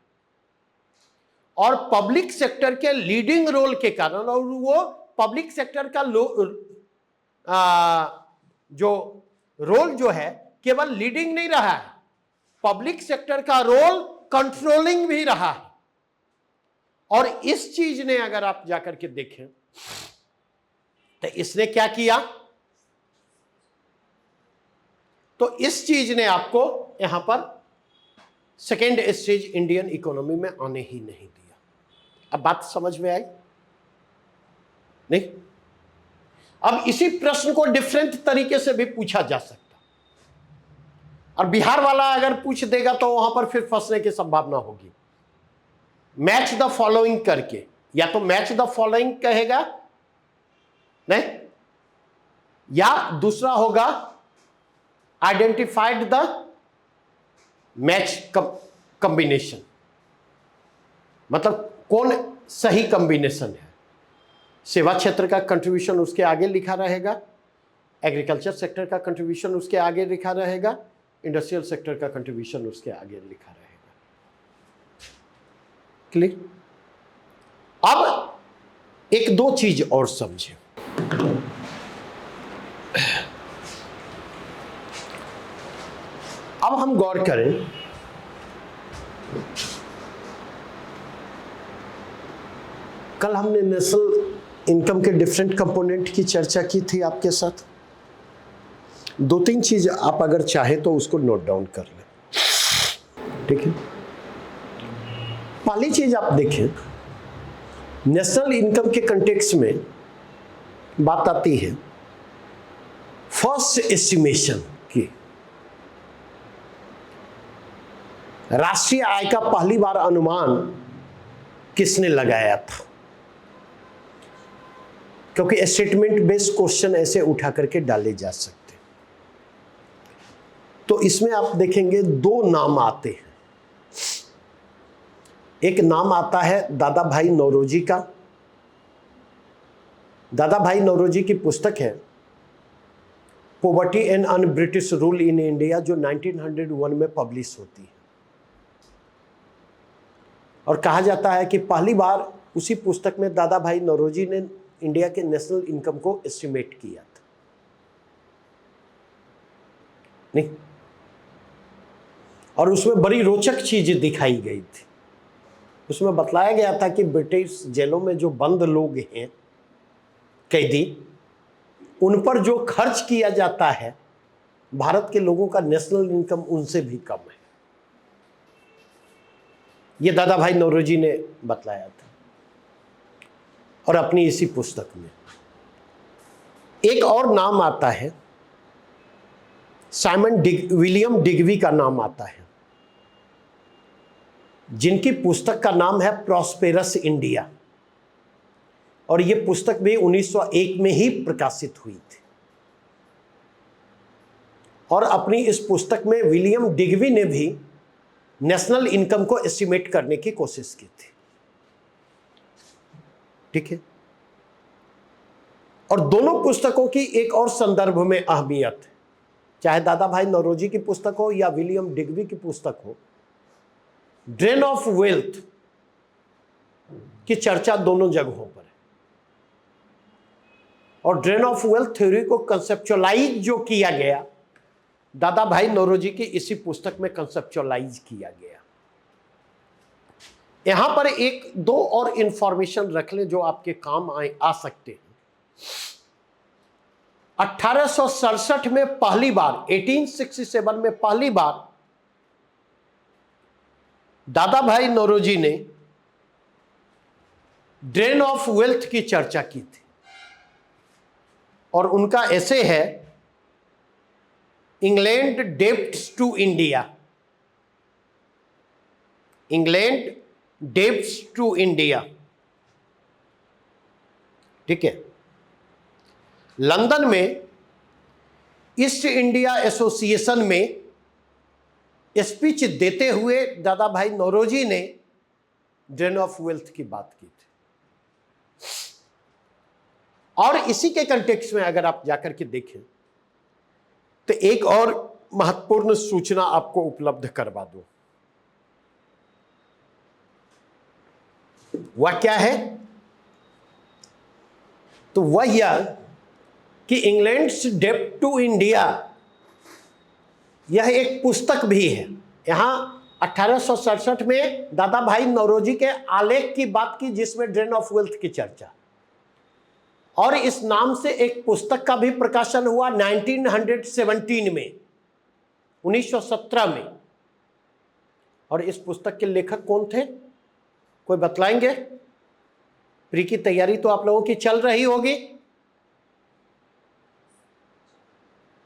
और पब्लिक सेक्टर के लीडिंग रोल के कारण, और वो पब्लिक सेक्टर का जो रोल जो है केवल लीडिंग नहीं रहा है, पब्लिक सेक्टर का रोल कंट्रोलिंग भी रहा है। और इस चीज ने अगर आप जाकर के देखें तो इसने क्या किया? तो इस चीज ने आपको यहां पर सेकेंड स्टेज इंडियन इकोनॉमी में आने ही नहीं दिया। अब बात समझ में आई? नहीं, अब इसी प्रश्न को डिफरेंट तरीके से भी पूछा जा सकता, और बिहार वाला अगर पूछ देगा तो वहां पर फिर फंसने की संभावना होगी। मैच द फॉलोइंग करके, या तो मैच द फॉलोइंग कहेगा, नहीं, या दूसरा होगा आइडेंटिफाइड द मैच कॉम्बिनेशन, मतलब कौन सही कॉम्बिनेशन है। सेवा क्षेत्र का कंट्रीब्यूशन उसके आगे लिखा रहेगा, एग्रीकल्चर सेक्टर का कंट्रीब्यूशन उसके आगे लिखा रहेगा, इंडस्ट्रियल सेक्टर का कंट्रीब्यूशन उसके आगे लिखा रहेगा। क्लियर? अब एक दो चीज और समझें। अब हम गौर करें, कल हमने नेशनल इनकम के डिफरेंट कंपोनेंट की चर्चा की थी आपके साथ। 2-3 चीज आप अगर चाहे तो उसको नोट डाउन कर लें, ठीक है। पहली चीज आप देखें, नेशनल इनकम के कंटेक्स्ट में बात आती है फर्स्ट एस्टिमेशन की। राष्ट्रीय आय का पहली बार अनुमान किसने लगाया था? क्योंकि स्टेटमेंट बेस्ड क्वेश्चन ऐसे उठा करके डाले जा सकते हैं। तो इसमें आप देखेंगे दो नाम आते हैं। एक नाम आता है दादा भाई नौरोजी का। दादा भाई नौरोजी की पुस्तक है poverty and un British rule in India, जो 1901 में पब्लिश होती है। और कहा जाता है कि पहली बार उसी पुस्तक में दादा भाई नौरोजी ने इंडिया के नेशनल इनकम को एस्टिमेट किया था। नहीं, और उसमें बड़ी रोचक चीजें दिखाई गई थी। उसमें बतलाया गया था कि ब्रिटिश जेलों में जो बंद लोग हैं, कैदी, उन पर जो खर्च किया जाता है, भारत के लोगों का नेशनल इनकम उनसे भी कम है। ये दादा भाई नौरोजी ने बतलाया था और अपनी इसी पुस्तक में। एक और नाम आता है, विलियम डिग्वी का नाम आता है, जिनकी पुस्तक का नाम है प्रॉस्पेरस इंडिया, और यह पुस्तक भी 1901 में ही प्रकाशित हुई थी। और अपनी इस पुस्तक में विलियम डिग्वी ने भी नेशनल इनकम को एस्टिमेट करने की कोशिश की थी। ठीक है। और दोनों पुस्तकों की एक और संदर्भ में अहमियत है, चाहे दादा भाई नौरोजी की पुस्तक हो या विलियम डिग्वी की पुस्तक हो, ड्रेन ऑफ वेल्थ की चर्चा दोनों जगहों पर है। और ड्रेन ऑफ वेल्थ थ्योरी को कंसेप्चुअलाइज जो किया गया, दादा भाई नौरोजी की इसी पुस्तक में कंसेप्चुअलाइज किया गया। यहां पर एक दो और इंफॉर्मेशन रख ले जो आपके काम आ सकते हैं। 1867 में पहली बार, 1867 में पहली बार दादा भाई नौरोजी ने ड्रेन ऑफ वेल्थ की चर्चा की थी, और उनका ऐसे है England debts to India. England debts to India, ठीक है। लंदन में ईस्ट इंडिया एसोसिएशन में स्पीच देते हुए दादा भाई नौरोजी ने ड्रेन ऑफ वेल्थ की बात की थी। और इसी के कंटेक्स्ट में अगर आप जाकर के देखें तो एक और महत्वपूर्ण सूचना आपको उपलब्ध करवा दूं। वह क्या है? तो वह यह कि इंग्लैंड्स डेब्ट टू इंडिया, यह एक पुस्तक भी है। यहां 1867 में दादा भाई नौरोजी के आलेख की बात की जिसमें ड्रेन ऑफ वेल्थ की चर्चा, और इस नाम से एक पुस्तक का भी प्रकाशन हुआ 1917 में, 1917 में। और इस पुस्तक के लेखक कौन थे, कोई बतलाएंगे? प्री की तैयारी तो आप लोगों की चल रही होगी,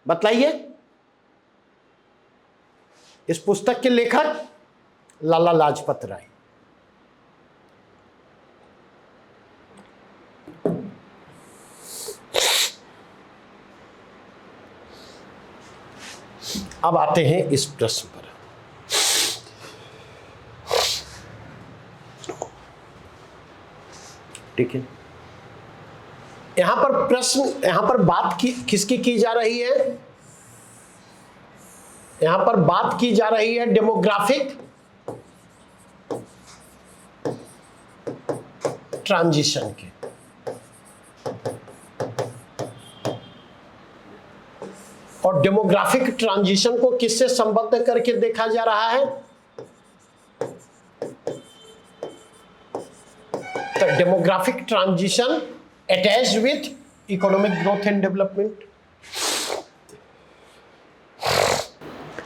बतलाइए। इस पुस्तक के लेखक लाला लाजपत राय। अब आते हैं इस प्रश्न पर। ठीक है, यहां पर प्रश्न, यहां पर बात किसकी की जा रही है? यहां पर बात की जा रही है डेमोग्राफिक ट्रांजिशन की। और डेमोग्राफिक ट्रांजिशन को किससे संबद्ध करके देखा जा रहा है? तो demographic transition attached with economic growth and development.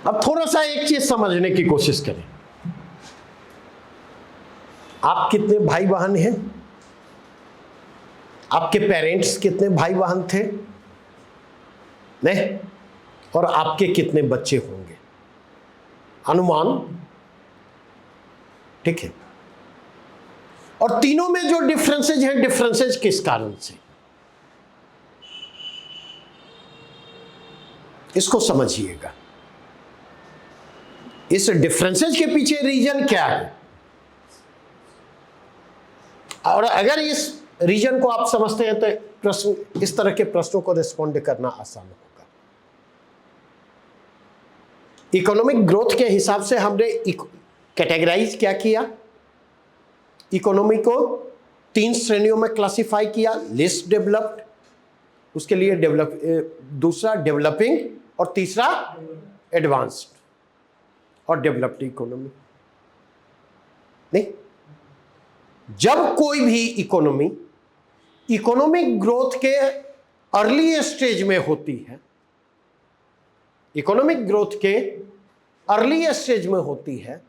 अब थोड़ा सा एक चीज समझने की कोशिश करें। आप कितने भाई बहन हैं? आपके पेरेंट्स कितने भाई बहन थे? नहीं? और आपके कितने बच्चे होंगे? अनुमान, ठीक है। और तीनों में जो डिफरेंसेज हैं, डिफरेंसेज किस कारण से? इसको समझिएगा, इस डिफरेंसेस के पीछे रीजन क्या है, और अगर इस रीजन को आप समझते हैं तो प्रश्न, इस तरह के प्रश्नों को रिस्पॉन्ड करना आसान होगा। इकोनॉमिक ग्रोथ के हिसाब से हमने कैटेगराइज क्या किया, इकोनॉमी को 3 श्रेणियों में क्लासिफाई किया, लेस डेवलप्ड, उसके लिए दूसरा डेवलपिंग, और तीसरा एडवांस्ड और डेवलप्ड इकोनॉमी। नहीं, जब कोई भी इकोनॉमी इकोनॉमिक ग्रोथ के अर्ली स्टेज में होती है, इकोनॉमिक ग्रोथ के अर्ली स्टेज में होती है,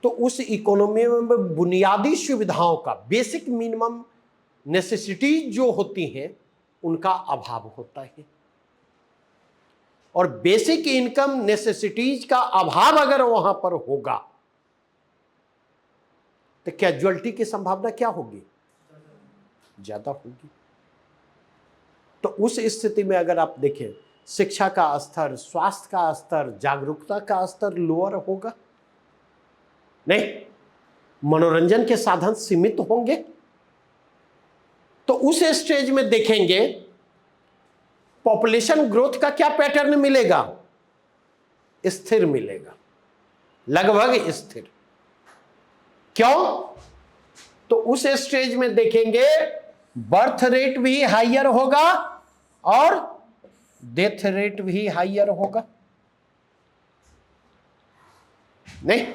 तो उस इकोनॉमी में बुनियादी सुविधाओं का, बेसिक मिनिमम नेसेसिटीज जो होती हैं, उनका अभाव होता है। और बेसिक इनकम नेसेसिटीज का अभाव अगर वहां पर होगा तो कैजुअलिटी की संभावना क्या होगी, ज्यादा होगी। तो उस स्थिति में अगर आप देखें, शिक्षा का स्तर, स्वास्थ्य का स्तर, जागरूकता का स्तर लोअर होगा, नहीं, मनोरंजन के साधन सीमित होंगे। तो उस स्टेज में देखेंगे पॉपुलेशन ग्रोथ का क्या पैटर्न मिलेगा, स्थिर मिलेगा, लगभग स्थिर। क्यों? तो उस स्टेज में देखेंगे बर्थ रेट भी हाइयर होगा और डेथ रेट भी हाइयर होगा। नहीं,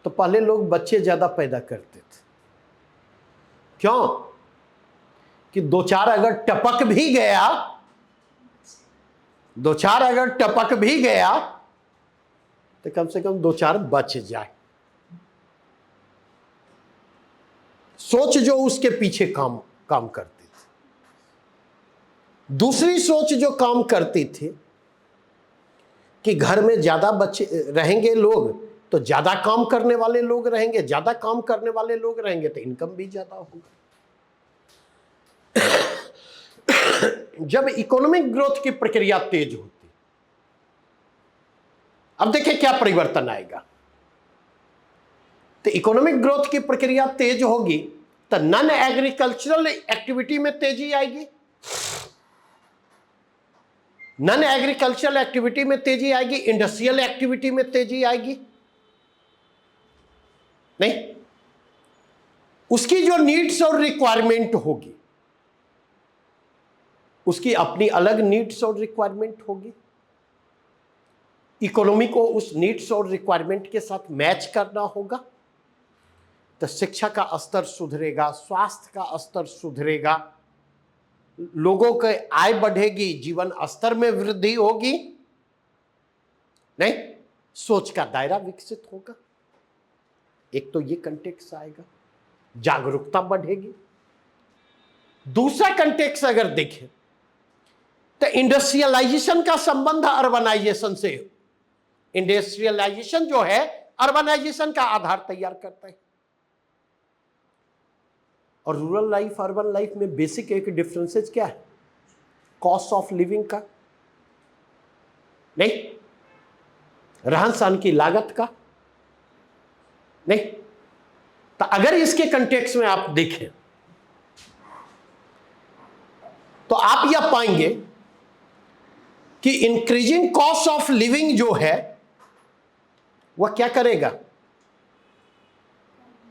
तो पहले लोग बच्चे ज्यादा पैदा करते थे, क्यों? कि 2-4 अगर टपक भी गया, 2-4 अगर टपक भी गया तो कम से कम 2-4 बच जाए। सोच जो उसके पीछे काम करती थी। दूसरी सोच जो काम करती थी कि घर में ज्यादा बच्चे रहेंगे लोग तो ज्यादा काम करने वाले लोग रहेंगे, ज्यादा काम करने वाले लोग रहेंगे तो इनकम भी ज्यादा होगा। जब इकोनॉमिक ग्रोथ की प्रक्रिया तेज होती, अब देखिए क्या परिवर्तन आएगा। तो इकोनॉमिक ग्रोथ की प्रक्रिया तेज होगी तो नॉन एग्रीकल्चरल एक्टिविटी में तेजी आएगी, नॉन एग्रीकल्चरल एक्टिविटी में तेजी आएगी, इंडस्ट्रियल एक्टिविटी में तेजी आएगी। नहीं, उसकी जो नीड्स और रिक्वायरमेंट होगी, उसकी अपनी अलग नीड्स और रिक्वायरमेंट होगी। इकोनॉमी को उस नीड्स और रिक्वायरमेंट के साथ मैच करना होगा। तो शिक्षा का स्तर सुधरेगा, स्वास्थ्य का स्तर सुधरेगा, लोगों की आय बढ़ेगी, जीवन स्तर में वृद्धि होगी। नहीं, सोच का दायरा विकसित होगा। एक तो ये कंटेक्स्ट आएगा, जागरूकता बढ़ेगी। दूसरा कंटेक्स्ट अगर देखें तो इंडस्ट्रियलाइजेशन का संबंध अर्बनाइजेशन से, इंडस्ट्रियलाइजेशन जो है अर्बनाइजेशन का आधार तैयार करता है। और रूरल लाइफ, अर्बन लाइफ में बेसिक एक डिफरेंसेस क्या है, कॉस्ट ऑफ लिविंग का, नहीं, रहन सहन की लागत का। नहीं, तो अगर इसके कंटेक्स्ट में आप देखें तो आप यह पाएंगे कि इंक्रीजिंग कॉस्ट ऑफ लिविंग जो है वह क्या करेगा,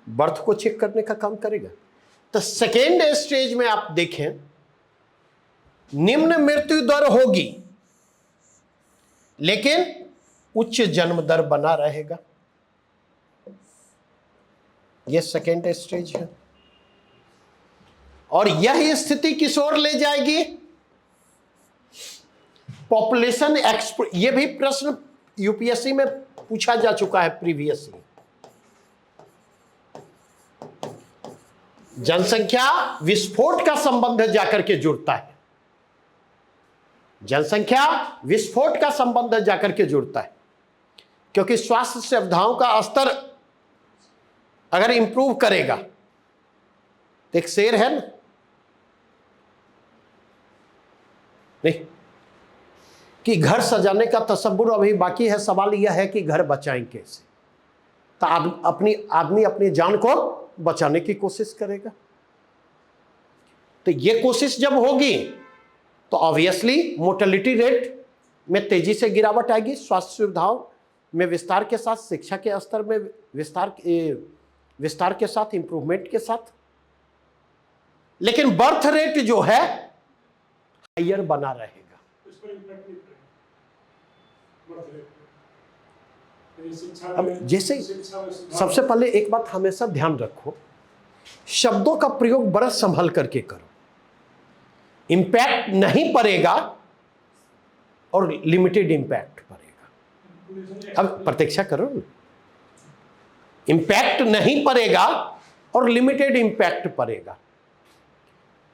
बर्थ को चेक करने का काम करेगा। तो सेकेंड स्टेज में आप देखें निम्न मृत्यु दर होगी लेकिन उच्च जन्म दर बना रहेगा। यह सेकेंड स्टेज है। और यह स्थिति किस ओर ले जाएगी, पॉपुलेशन यह भी प्रश्न यूपीएससी में पूछा जा चुका है प्रीवियसली। जनसंख्या विस्फोट का संबंध जाकर के जुड़ता है, जनसंख्या विस्फोट का संबंध जाकर के जुड़ता है, क्योंकि स्वास्थ्य सुविधाओं का स्तर अगर इंप्रूव करेगा तो एक शेर है ना, नहीं, कि घर सजाने का तसव्वुर अभी बाकी है, सवाल यह है कि घर बचाएं कैसे। तो आदमी अपनी जान को बचाने की कोशिश करेगा। तो ये कोशिश जब होगी तो ऑब्वियसली मोर्टेलिटी रेट में तेजी से गिरावट आएगी, स्वास्थ्य सुविधाओं में विस्तार के साथ, शिक्षा के स्तर में विस्तार के साथ, इंप्रूवमेंट के साथ। लेकिन बर्थ रेट जो है हायर बना रहेगा। अब जैसे सबसे पहले एक बात हमेशा ध्यान रखो, शब्दों का प्रयोग बड़ा संभल करके करो। इंपैक्ट नहीं पड़ेगा और लिमिटेड इंपैक्ट पड़ेगा। अब प्रतीक्षा करो ना, इंपैक्ट नहीं पड़ेगा और लिमिटेड इंपैक्ट पड़ेगा।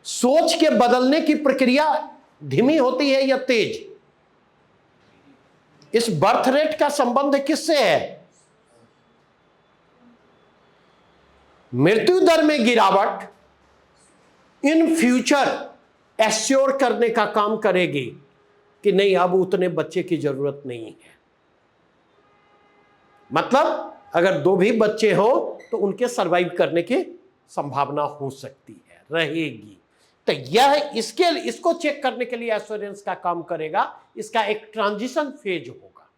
सोच के बदलने की प्रक्रिया धीमी होती है या तेज? इस बर्थ रेट का संबंध किससे है? मृत्यु दर में गिरावट इन फ्यूचर एश्योर करने का काम करेगी कि नहीं अब उतने बच्चे की जरूरत नहीं है। मतलब अगर 2 भी बच्चे हो तो उनके सरवाइव करने की संभावना हो सकती है, रहेगी। तो यह इसको चेक करने के लिए एश्योरेंस का काम करेगा। इसका एक ट्रांजिशन फेज होगा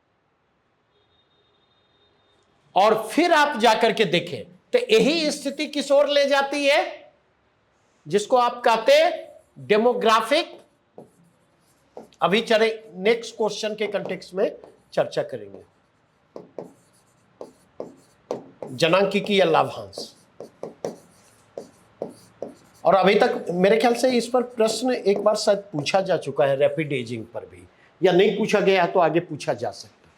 और फिर आप जाकर के देखें तो यही स्थिति किस ओर ले जाती है, जिसको आप कहते हैं डेमोग्राफिक। अभी चले नेक्स्ट क्वेश्चन के कंटेक्स्ट में चर्चा करेंगे, जनांकिकी या लाभांश। और अभी तक मेरे ख्याल से इस पर प्रश्न एक बार शायद पूछा जा चुका है, रैपिड एजिंग पर भी, या नहीं पूछा गया तो आगे पूछा जा सकता।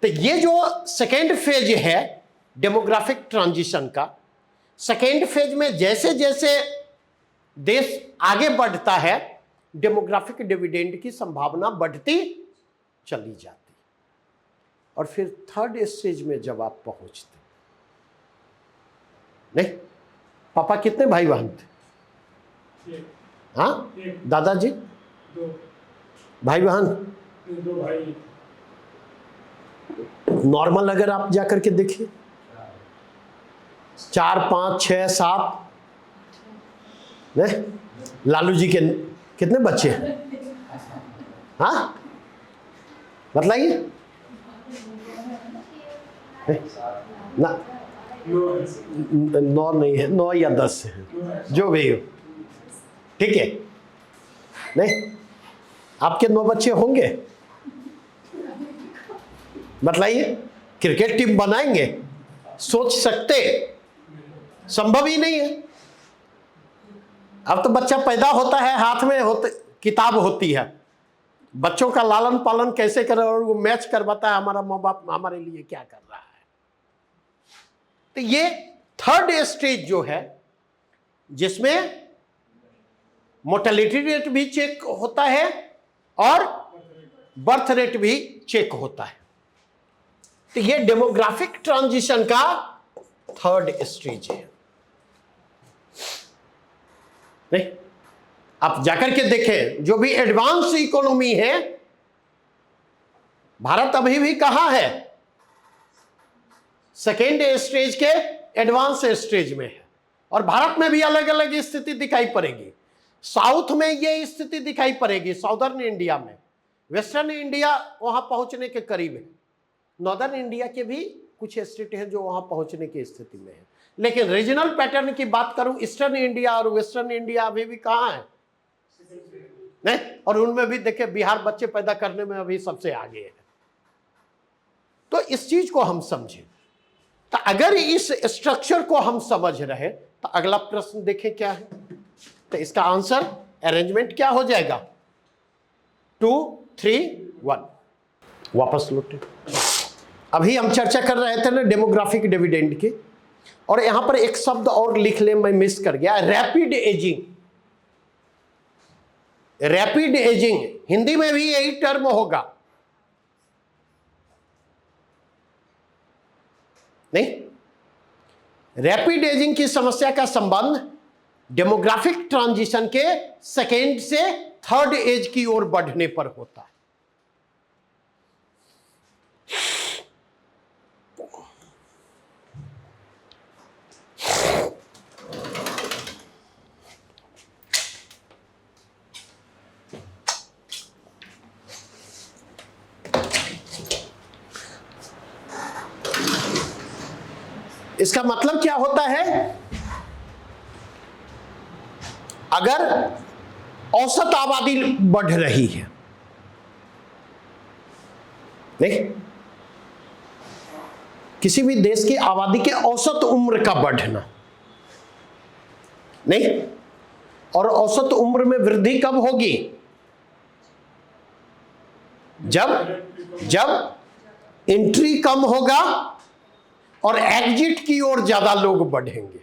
तो ये जो सेकेंड फेज है डेमोग्राफिक ट्रांजिशन का, सेकेंड फेज में जैसे जैसे देश आगे बढ़ता है डेमोग्राफिक डिविडेंड की संभावना बढ़ती चली जाती। और फिर थर्ड स्टेज में जब आप पहुंचते, नहीं पापा कितने भाई बहन थे? हाँ दादाजी 2 भाई बहन? 2 भाई। नॉर्मल अगर आप जाकर के देखिए 4 5 6 7, नहीं लालू जी के कितने बच्चे हैं? हाँ बताइए ना, 9 नहीं है, 9 या 10 है, जो भी हो, ठीक है। नहीं आपके 9 बच्चे होंगे? बताइए क्रिकेट टीम बनाएंगे? सोच सकते? संभव ही नहीं है। अब तो बच्चा पैदा होता है, हाथ में किताब होती है, बच्चों का लालन पालन कैसे करें और वो मैच करवाता है हमारा माँ बाप हमारे लिए क्या कर रहा है। तो ये थर्ड स्टेज जो है जिसमें मोर्टेलिटी रेट भी चेक होता है और बर्थ रेट भी चेक होता है। तो ये डेमोग्राफिक ट्रांजिशन का थर्ड स्टेज है। नहीं आप जाकर के देखें, जो भी एडवांस इकोनॉमी है, भारत अभी भी कहां है? सेकेंड स्टेज के एडवांस स्टेज में है। और भारत में भी अलग अलग स्थिति दिखाई पड़ेगी। साउथ में यह स्थिति दिखाई पड़ेगी, साउदर्न इंडिया में। वेस्टर्न इंडिया वहां पहुंचने के करीब है। नॉर्दर्न इंडिया के भी कुछ स्टेट हैं जो वहां पहुंचने की स्थिति में है। लेकिन रीजनल पैटर्न की बात करूं, ईस्टर्न इंडिया और वेस्टर्न इंडिया अभी भी कहां है? नहीं, और उनमें भी देखिए बिहार बच्चे पैदा करने में अभी सबसे आगे है। तो इस चीज को हम समझें। तो अगर इस स्ट्रक्चर को हम समझ रहे तो अगला प्रश्न देखें क्या है। तो इसका आंसर अरेंजमेंट क्या हो जाएगा? 2 3 1। वापस लौटे। अभी हम चर्चा कर रहे थे ना डेमोग्राफिक डिविडेंड की, और यहां पर एक शब्द और लिख ले, मैं मिस कर गया, rapid ageing. Rapid ageing Hindi में भी यही टर्म होगा, नहीं? रैपिड एजिंग की समस्या का संबंध डेमोग्राफिक ट्रांजिशन के सेकेंड से थर्ड एज की ओर बढ़ने पर होता है। इसका मतलब क्या होता है? अगर औसत आबादी बढ़ रही है, नहीं, किसी भी देश की आबादी के औसत उम्र का बढ़ना, नहीं, और औसत उम्र में वृद्धि कब होगी? जब एंट्री कम होगा और एग्जिट की ओर ज्यादा लोग बढ़ेंगे।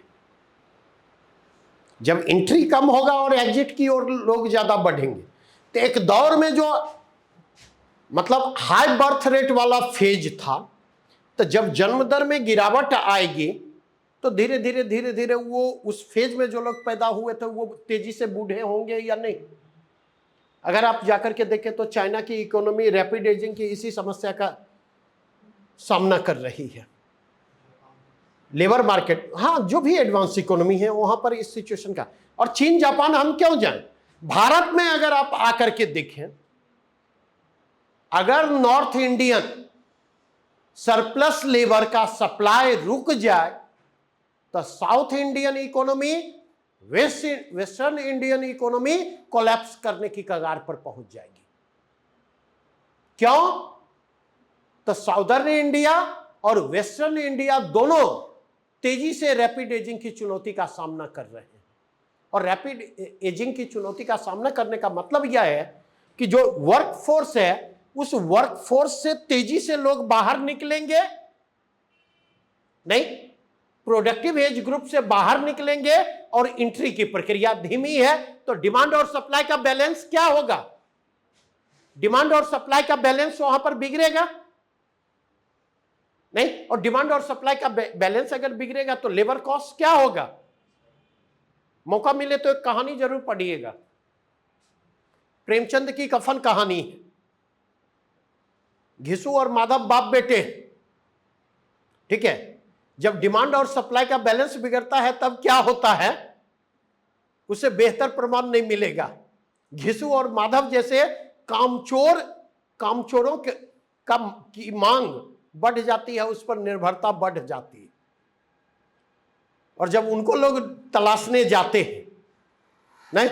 जब एंट्री कम होगा और एग्जिट की ओर लोग ज्यादा बढ़ेंगे, तो एक दौर में जो मतलब हाई बर्थ रेट वाला फेज था, तो जब जन्म दर में गिरावट आएगी तो धीरे धीरे वो उस फेज में जो लोग पैदा हुए थे वो तेजी से बूढ़े होंगे या नहीं? अगर आप जाकर के देखें तो चाइना की इकोनॉमी रैपिड एजिंग की इसी समस्या का सामना कर रही है। लेबर मार्केट, हाँ, जो भी एडवांस इकोनॉमी है वहां पर इस सिचुएशन का। और चीन जापान हम क्यों जाएं? भारत में अगर आप आकर के देखें, अगर नॉर्थ इंडियन सरप्लस लेबर का सप्लाई रुक जाए तो south Indian economy, western Indian economy collapse करने की कगार पर पहुंच जाएगी। क्यों? तो साउदर्न इंडिया और वेस्टर्न इंडिया दोनों तेजी से रैपिड एजिंग की चुनौती का सामना कर रहे हैं। और रैपिड एजिंग की चुनौती का सामना करने का मतलब यह है कि जो वर्कफोर्स है, उस वर्कफोर्स से तेजी से लोग बाहर निकलेंगे, नहीं, प्रोडक्टिव एज ग्रुप से बाहर निकलेंगे और एंट्री की प्रक्रिया धीमी है। तो डिमांड और सप्लाई का बैलेंस क्या होगा? डिमांड और सप्लाई का बैलेंस वहां पर बिगड़ेगा, नहीं, और डिमांड और सप्लाई का बैलेंस अगर बिगड़ेगा तो लेबर कॉस्ट क्या होगा? मौका मिले तो एक कहानी जरूर पढ़िएगा, प्रेमचंद की कफन कहानी है। घिसू और माधव बाप बेटे, ठीक है। जब डिमांड और सप्लाई का बैलेंस बिगड़ता है तब क्या होता है? उसे बेहतर प्रमाण नहीं मिलेगा। घिसू और माधव जैसे कामचोरों की मांग बढ़ जाती है, उस पर निर्भरता बढ़ जाती है, और जब उनको लोग तलाशने जाते हैं, नहीं,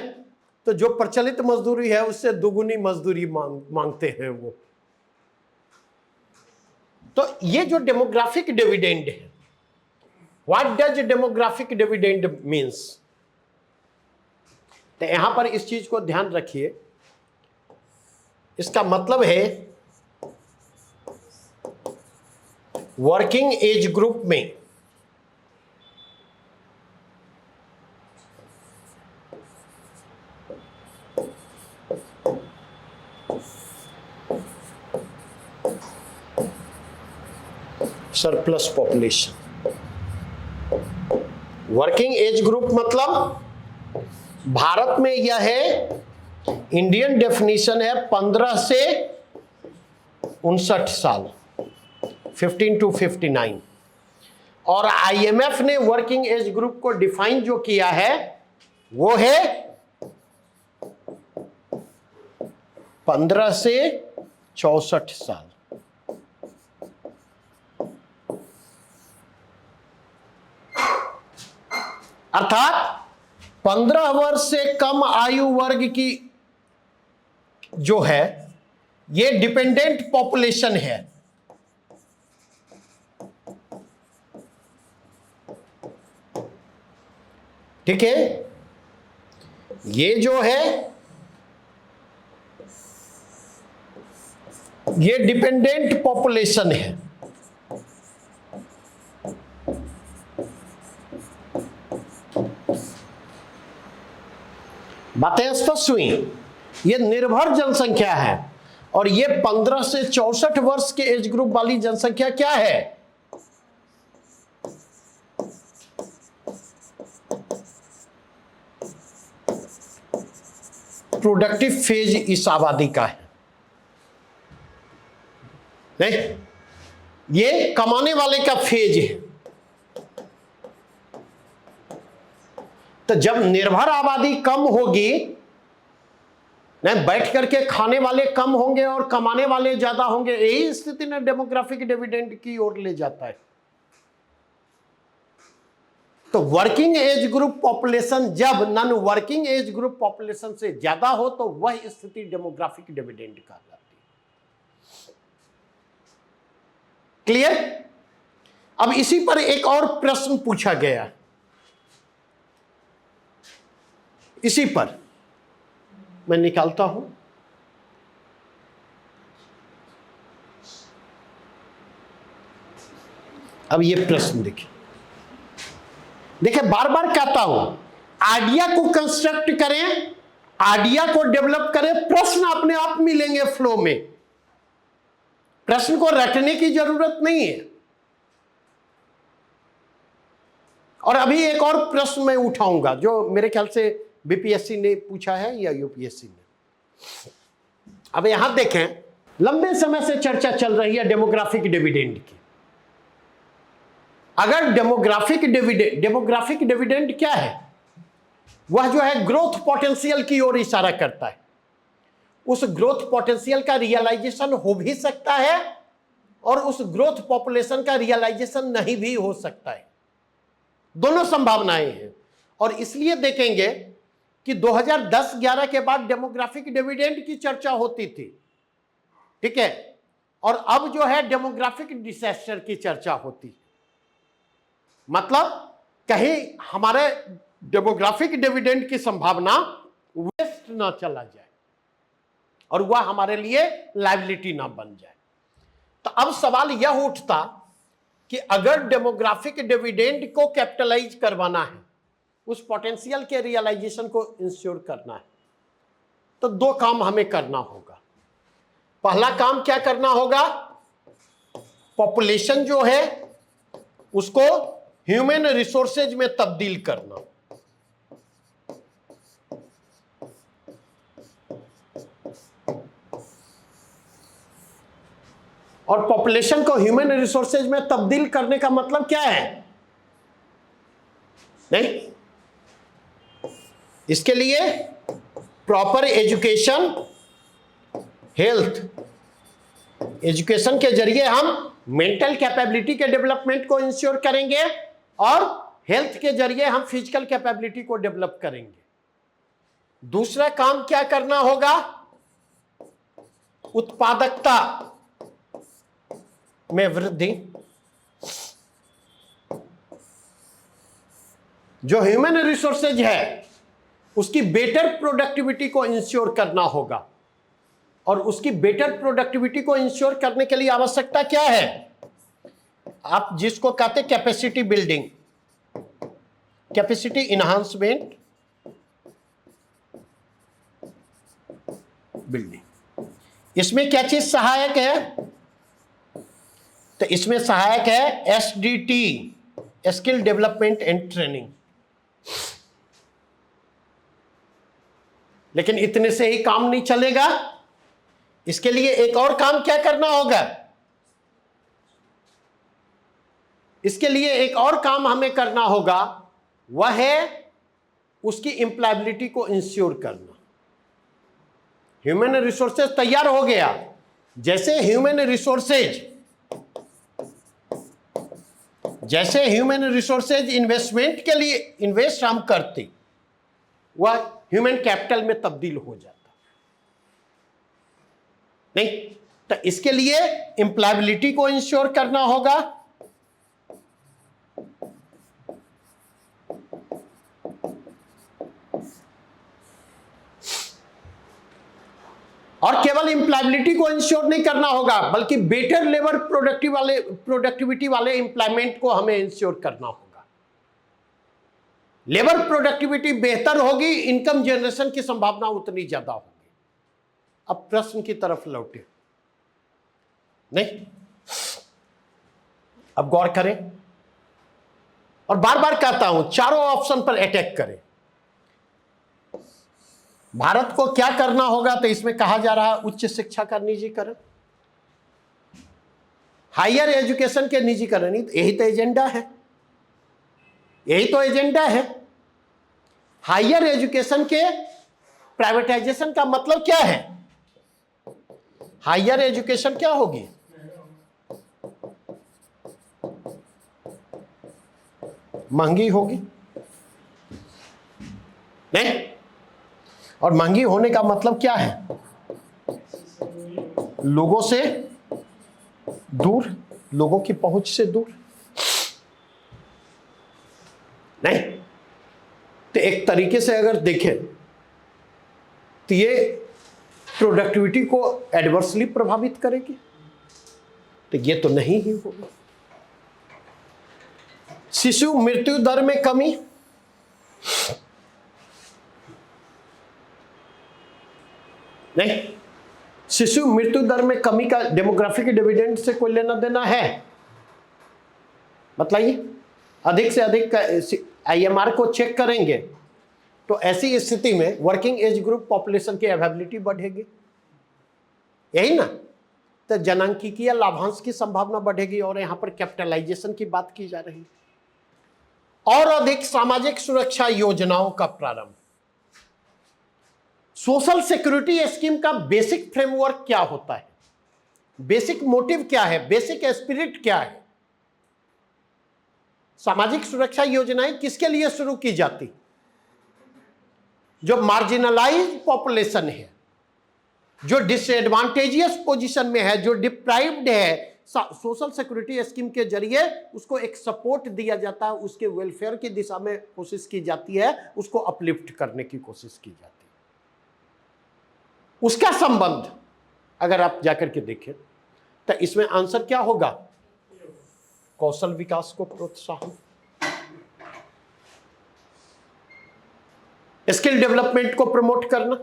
तो जो प्रचलित मजदूरी है उससे दुगुनी मजदूरी मांगते हैं वो। तो ये जो डेमोग्राफिक डिविडेंड है, what does demographic dividend means? तो यहां पर इस चीज को ध्यान रखिए। इसका मतलब है वर्किंग एज ग्रुप में surplus population. Working age group मतलब भारत में यह है, इंडियन डेफिनेशन है 15 से 59 साल, 15 to 59, और आईएमएफ ने वर्किंग एज ग्रुप को डिफाइन जो किया है वो है 15 से 64 साल। अर्थात 15 वर्ष से कम आयु वर्ग की जो है ये डिपेंडेंट पॉपुलेशन है। ठीक है, ये जो है ये डिपेंडेंट पॉपुलेशन है। बातें स्पष्ट हुई? ये निर्भर जनसंख्या है, और ये 15 से 64 वर्ष के एज ग्रुप वाली जनसंख्या क्या है? प्रोडक्टिव फेज इस आबादी का है, नहीं, ये कमाने वाले का फेज है। तो जब निर्भर आबादी कम होगी, नहीं, बैठ करके खाने वाले कम होंगे और कमाने वाले ज्यादा होंगे, यही स्थिति ने डेमोग्राफिक डिविडेंड की ओर ले जाता है। तो वर्किंग एज ग्रुप पॉपुलेशन जब non working age group population से ज्यादा हो तो वह स्थिति डेमोग्राफिक डिविडेंड कहलाती है। क्लियर? अब इसी पर एक और प्रश्न पूछा गया, इसी पर मैं निकालता हूं। अब ये प्रश्न देखिए, बार बार कहता हूं आइडिया को कंस्ट्रक्ट करें, आइडिया को डेवलप करें, प्रश्न अपने आप मिलेंगे फ्लो में, प्रश्न को रटने की जरूरत नहीं है। और अभी एक और प्रश्न मैं उठाऊंगा जो मेरे ख्याल से बीपीएससी ने पूछा है या यूपीएससी ने। अब यहां देखें, लंबे समय से चर्चा चल रही है डेमोग्राफिक डिविडेंड की। अगर डेमोग्राफिक डिविडेंड क्या है? वह जो है ग्रोथ पोटेंशियल की ओर इशारा करता है। उस ग्रोथ पोटेंशियल का रियलाइजेशन हो भी सकता है और उस ग्रोथ पॉपुलेशन का रियलाइजेशन नहीं भी हो सकता है, दोनों संभावनाएं हैं। और इसलिए देखेंगे कि 2010-11 के बाद डेमोग्राफिक डिविडेंड की चर्चा होती थी, ठीक है, और अब जो है डेमोग्राफिक डिसैस्टर की चर्चा होती है। मतलब कहीं हमारे डेमोग्राफिक डिविडेंड की संभावना वेस्ट ना चला जाए और वह हमारे लिए लायबिलिटी ना बन जाए। तो अब सवाल यह उठता कि अगर डेमोग्राफिक डिविडेंड को कैपिटलाइज करवाना है, उस पोटेंशियल के रियलाइजेशन को इंश्योर करना है, तो दो काम हमें करना होगा। पहला काम क्या करना होगा? पॉपुलेशन जो है उसको ह्यूमन रिसोर्सेज में तब्दील करना। और पॉपुलेशन को ह्यूमन रिसोर्सेज में तब्दील करने का मतलब क्या है? नहीं, इसके लिए प्रॉपर एजुकेशन, हेल्थ, एजुकेशन के जरिए हम मेंटल कैपेबिलिटी के डेवलपमेंट को इंश्योर करेंगे और हेल्थ के जरिए हम फिजिकल कैपेबिलिटी को डेवलप करेंगे। दूसरा काम क्या करना होगा? उत्पादकता में वृद्धि। जो ह्यूमन रिसोर्सेज है उसकी बेटर प्रोडक्टिविटी को इंश्योर करना होगा, और उसकी बेटर प्रोडक्टिविटी को इंश्योर करने के लिए आवश्यकता क्या है? आप जिसको कहते हैं capacity building, capacity enhancement building. इसमें क्या चीज सहायक है? तो इसमें सहायक है SDT, skill development and training. लेकिन इतने से ही काम नहीं चलेगा, इसके लिए एक और काम क्या करना होगा? इसके लिए एक और काम हमें करना होगा, वह है उसकी एम्प्लॉयबिलिटी को इंश्योर करना। ह्यूमन रिसोर्सेज तैयार हो गया, जैसे ह्यूमन रिसोर्सेज इन्वेस्टमेंट के लिए इन्वेस्ट हम करते, वह ह्यूमन कैपिटल में तब्दील हो जाता नहीं। तो इसके लिए एम्प्लॉयबिलिटी को इंश्योर करना होगा, और केवल एम्प्लॉयबिलिटी को इंश्योर नहीं करना होगा बल्कि बेटर लेबर प्रोडक्टिविटी वाले एम्प्लॉयमेंट को हमें इंश्योर करना होगा। लेबर प्रोडक्टिविटी बेहतर होगी, इनकम जनरेशन की संभावना उतनी ज्यादा होगी। अब प्रश्न की तरफ लौटे, नहीं, अब गौर करें और बार बार कहता हूं चारों ऑप्शन पर अटैक करें। भारत को क्या करना होगा? तो इसमें कहा जा रहा है उच्च शिक्षा का निजीकरण, हायर एजुकेशन के निजीकरण। यही तो एजेंडा है, यही तो एजेंडा है। हायर एजुकेशन के प्राइवेटाइजेशन का मतलब क्या है? हायर एजुकेशन क्या होगी? महंगी होगी नहीं। और महंगी होने का मतलब क्या है? लोगों से दूर, लोगों की पहुंच से दूर नहीं। तो एक तरीके से अगर देखें तो ये प्रोडक्टिविटी को एडवर्सली प्रभावित करेगी, तो ये तो नहीं ही होगा। शिशु मृत्यु दर में कमी, नहीं। शिशु मृत्यु दर में कमी का डेमोग्राफिक डिविडेंड से कोई लेना देना है? बताइए। अधिक से अधिक आईएमआर को चेक करेंगे तो ऐसी स्थिति में वर्किंग एज ग्रुप पॉपुलेशन की अवेलेबिलिटी बढ़ेगी, यही ना। तो जनांकीय लाभांश की संभावना बढ़ेगी और यहां पर कैपिटलाइजेशन की बात की जा रही है। और अधिक सामाजिक सुरक्षा योजनाओं का प्रारंभ। सोशल सिक्योरिटी स्कीम का बेसिक फ्रेमवर्क क्या होता है? बेसिक मोटिव क्या है? बेसिक स्पिरिट क्या है? सामाजिक सुरक्षा योजनाएं किसके लिए शुरू की जाती? जो मार्जिनलाइज्ड पॉपुलेशन है, जो डिसएडवांटेजियस पोजीशन में है, जो डिप्राइव्ड है, सोशल सिक्योरिटी स्कीम के जरिए उसको एक सपोर्ट दिया जाता है, उसके वेलफेयर की दिशा में कोशिश की जाती है, उसको अपलिफ्ट करने की कोशिश की जाती है। उसका संबंध अगर आप जाकर के देखें तो इसमें आंसर क्या होगा? कौशल विकास को प्रोत्साहन, स्किल डेवलपमेंट को प्रमोट करना,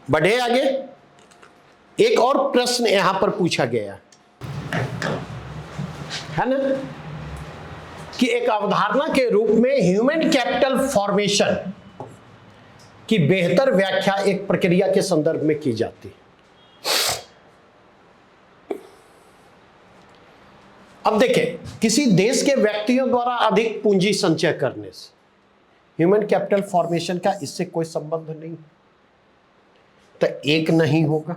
बढ़े आगे। एक और प्रश्न यहां पर पूछा गया है ना कि एक अवधारणा के रूप में ह्यूमन कैपिटल फॉर्मेशन की बेहतर व्याख्या एक प्रक्रिया के संदर्भ में की जाती है। अब देखें, किसी देश के व्यक्तियों द्वारा अधिक पूंजी संचय करने से ह्यूमन कैपिटल फॉर्मेशन का इससे कोई संबंध नहीं, तो एक नहीं होगा।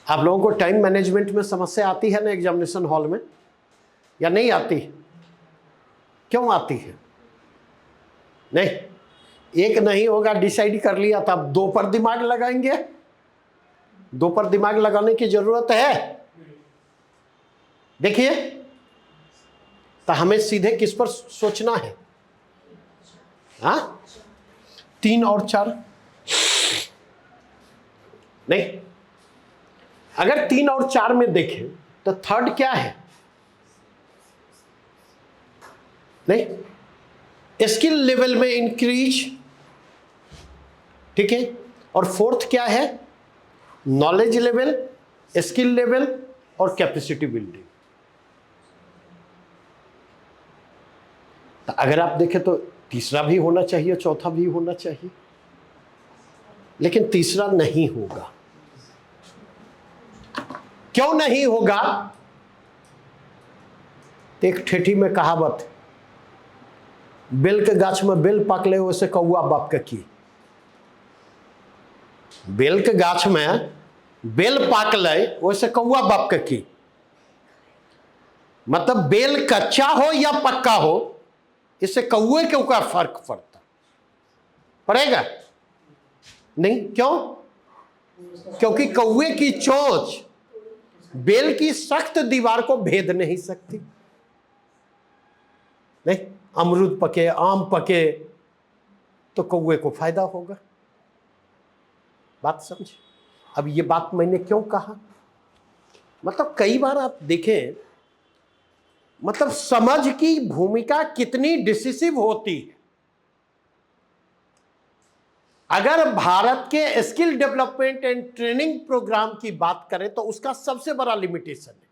आप लोगों को टाइम मैनेजमेंट में समस्या आती है ना एग्जामिनेशन हॉल में, या नहीं आती? क्यों आती है? नहीं, एक नहीं होगा डिसाइड कर लिया, तो आप दो पर दिमाग लगाएंगे? दो पर दिमाग लगाने की जरूरत है? देखिए, तो हमें सीधे किस पर सोचना है? हाँ, 3 और 4 नहीं। अगर 3 और 4 में देखें तो थर्ड क्या है? नहीं, स्किल लेवल में इंक्रीज, ठीक है। और फोर्थ क्या है? नॉलेज लेवल, स्किल लेवल और कैपेसिटी बिल्डिंग। तो अगर आप देखें तो तीसरा भी होना चाहिए, चौथा भी होना चाहिए, लेकिन तीसरा नहीं होगा। क्यों नहीं होगा? तो एक ठेठी में कहावत, बेल के गाछ में बेल पकले वैसे कौआ बाप के की। बेल के गाछ में बेल पाकले वैसे कौआ बाप के की। मतलब बेल कच्चा हो या पक्का हो, इससे कौए के ऊपर फर्क पड़ेगा नहीं। क्यों? क्योंकि कौए की चोंच बेल की सख्त दीवार को भेद नहीं सकती। नहीं, अमरूद पके, आम पके तो कौए को फायदा होगा। बात समझे? अब ये बात मैंने क्यों कहा? मतलब कई बार आप देखें, मतलब समझ की भूमिका कितनी डिसिसिव होती है। अगर भारत के skill development and training program की बात करें तो उसका सबसे बड़ा लिमिटेशन है।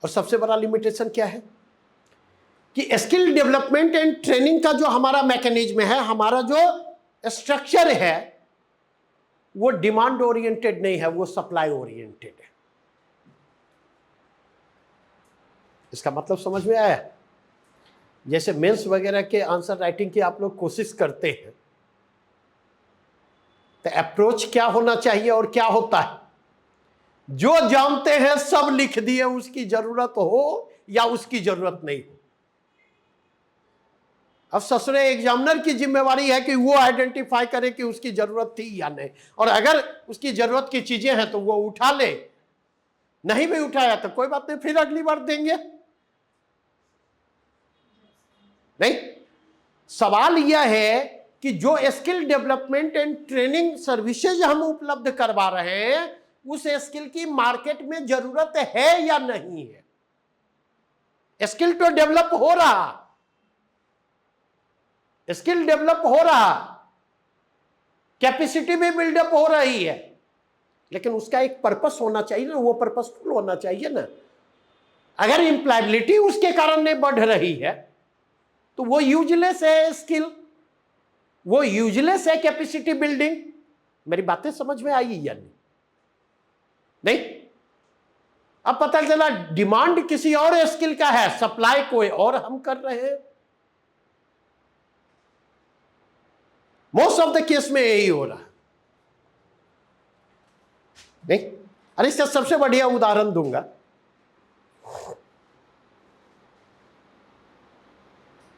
और सबसे बड़ा लिमिटेशन क्या है कि स्किल डेवलपमेंट एंड ट्रेनिंग का जो हमारा मैकेनिज्म है, हमारा जो स्ट्रक्चर है, वो डिमांड ओरिएंटेड नहीं है, वो सप्लाई ओरिएंटेड है। इसका मतलब समझ में आया? जैसे मेंस वगैरह के आंसर राइटिंग की आप लोग कोशिश करते हैं, तो अप्रोच क्या होना चाहिए और क्या होता है? जो जानते हैं सब लिख दिए, उसकी जरूरत हो या उसकी जरूरत नहीं हो। अब ससुरे एग्जामिनर की जिम्मेवारी है कि वो आइडेंटिफाई करे कि उसकी जरूरत थी या नहीं, और अगर उसकी जरूरत की चीजें हैं तो वो उठा ले, नहीं भी उठाया तो कोई बात नहीं, फिर अगली बार देंगे। नहीं, सवाल यह है कि जो skill development and training services हम उपलब्ध करवा रहे हैं, उस स्किल की मार्केट में जरूरत है या नहीं है। स्किल तो डेवलप हो रहा, स्किल डेवलप हो रहा, कैपेसिटी भी बिल्डअप हो रही है, लेकिन उसका एक पर्पस होना चाहिए ना, वो पर्पसफुल होना चाहिए ना। अगर एम्प्लॉयबिलिटी उसके कारण नहीं बढ़ रही है तो वो यूजलेस है स्किल, वो यूजलेस है कैपेसिटी बिल्डिंग। मेरी बातें समझ में आई या नहीं? नहीं, अब पता चला डिमांड किसी और स्किल का है, सप्लाई कोई और हम कर रहे हैं। मोस्ट ऑफ द केस में यही हो रहा है। नहीं, अरे इसका सबसे बढ़िया उदाहरण दूंगा।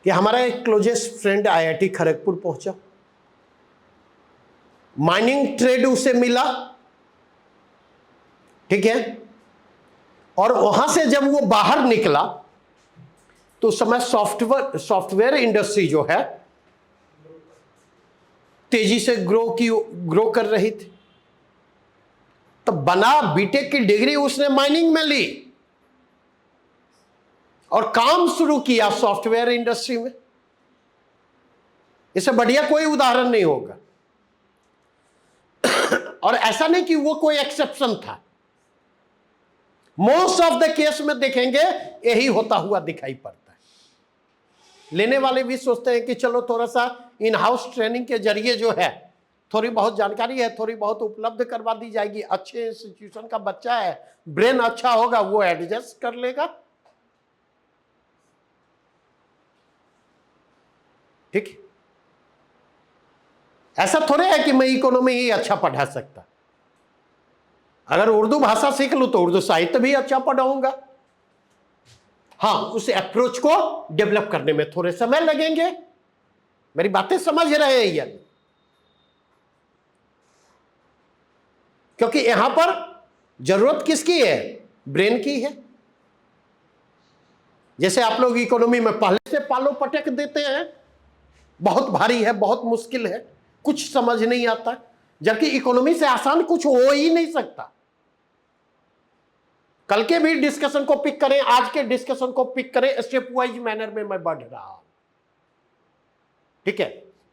कि हमारा एक क्लोजेस्ट फ्रेंड आईआईटी खड़गपुर पहुंचा, माइनिंग ट्रेड उसे मिला, ठीक है, और वहां से जब वो बाहर निकला तो उस समय सॉफ्टवेयर इंडस्ट्री जो है तेजी से ग्रो कर रही थी। तो बना बीटेक की डिग्री उसने माइनिंग में ली और काम शुरू किया सॉफ्टवेयर इंडस्ट्री में। इससे बढ़िया कोई उदाहरण नहीं होगा। और ऐसा नहीं कि वो कोई एक्सेप्शन था, मोस्ट ऑफ द केस में देखेंगे यही होता हुआ दिखाई पड़ता है। लेने वाले भी सोचते हैं कि चलो थोड़ा सा इन हाउस ट्रेनिंग के जरिए जो है थोड़ी बहुत जानकारी है, थोड़ी बहुत उपलब्ध करवा दी जाएगी, अच्छे इंस्टीट्यूशन का बच्चा है, ब्रेन अच्छा होगा, वो एडजस्ट कर लेगा। ठीक, ऐसा थोड़े है कि मैं इकोनॉमी ही अच्छा पढ़ा सकता, अगर उर्दू भाषा सीख लूं तो उर्दू साहित्य भी अच्छा पढ़ाऊंगा। हाँ, उस अप्रोच को डेवलप करने में थोड़े समय लगेंगे। मेरी बातें समझ रहे हैं या नहीं? क्योंकि यहां पर जरूरत किसकी है? ब्रेन की है। जैसे आप लोग इकोनॉमी में पहले से पालो पटक देते हैं, बहुत भारी है, बहुत मुश्किल है, कुछ समझ नहीं आता, जबकि इकोनॉमी से आसान कुछ हो ही नहीं सकता। कल के भी डिस्कशन को पिक करें, आज के डिस्कशन को पिक करें, स्टेप वाइज मैनर में मैं बढ़ रहा हूं। ठीक है,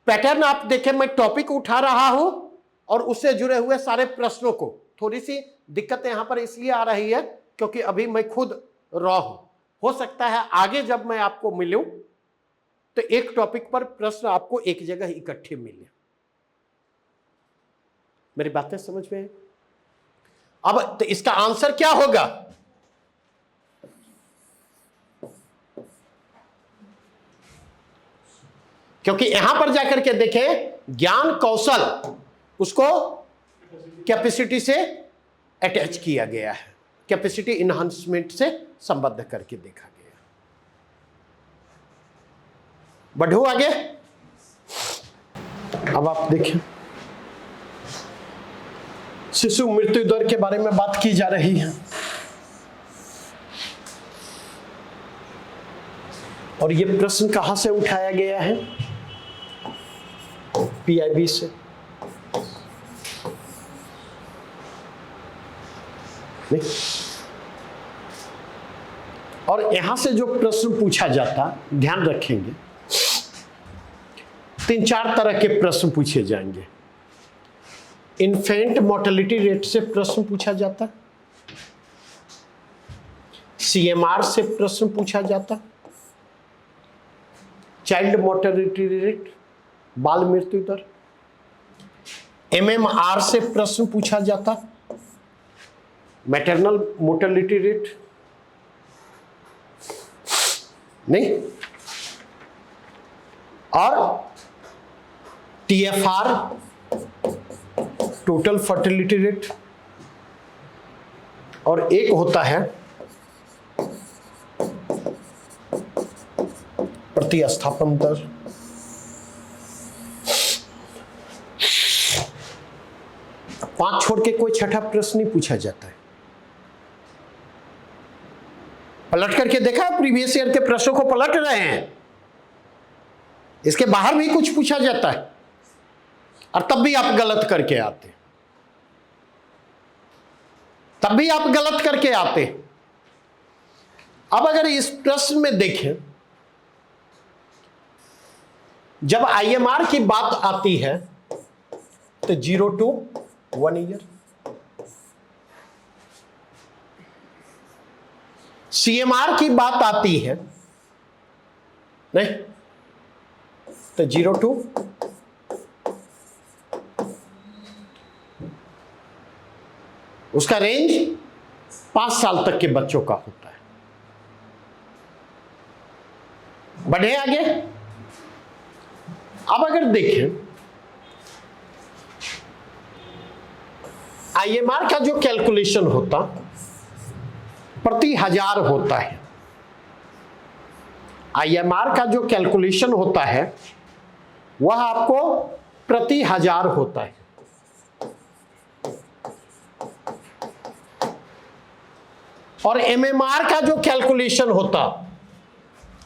पैटर्न आप देखें, मैं टॉपिक उठा रहा हूं और उससे जुड़े हुए सारे प्रश्नों को। थोड़ी सी दिक्कत यहां पर इसलिए आ रही है क्योंकि अभी मैं खुद रॉ हूं। हो सकता है आगे जब मैं आपको मिलूं तो एक टॉपिक पर प्रश्न आपको एक जगह इकट्ठे मिले। मेरी बातें समझ में? अब तो इसका आंसर क्या होगा? क्योंकि यहां पर जाकर के देखें, ज्ञान कौशल उसको कैपेसिटी से अटैच किया गया है, कैपेसिटी इनहांसमेंट से संबद्ध करके देखा गया। बढ़ो आगे। अब आप देखें, शिशु मृत्यु दर के बारे में बात की जा रही है, और यह प्रश्न कहां से उठाया गया है? पीआईबी से। नहीं? और यहां से जो प्रश्न पूछा जाता, ध्यान रखेंगे, 3-4 तरह के प्रश्न पूछे जाएंगे। इन्फेंट मोर्टेलिटी रेट से प्रश्न पूछा जाता, सीएमआर से प्रश्न पूछा जाता, चाइल्ड मोर्टेलिटी रेट, बाल मृत्यु दर, एमएमआर से प्रश्न पूछा जाता, मैटरनल मोर्टेलिटी रेट। नहीं, और टीएफआर टोटल फर्टिलिटी रेट, और एक होता है प्रतिस्थापन दर। पांच छोड़ के कोई छठा प्रश्न नहीं पूछा जाता है। पलट करके देखा, प्रीवियस ईयर के प्रश्नों को पलट रहे हैं, इसके बाहर भी कुछ पूछा जाता है और तब भी आप गलत करके आते, तब भी आप गलत करके आते। अब अगर इस प्रश्न में देखें, जब आईएमआर की बात आती है तो 0 to 1 ईयर, सीएमआर की बात आती है नहीं तो 0 to उसका रेंज 5 साल तक के बच्चों का होता है। बढ़े आगे। अब अगर देखें आईएमआर का जो कैलकुलेशन होता प्रति हजार होता है, आईएमआर का जो कैलकुलेशन होता है वह आपको प्रति हजार होता है। और एमएमआर का जो कैलकुलेशन होता,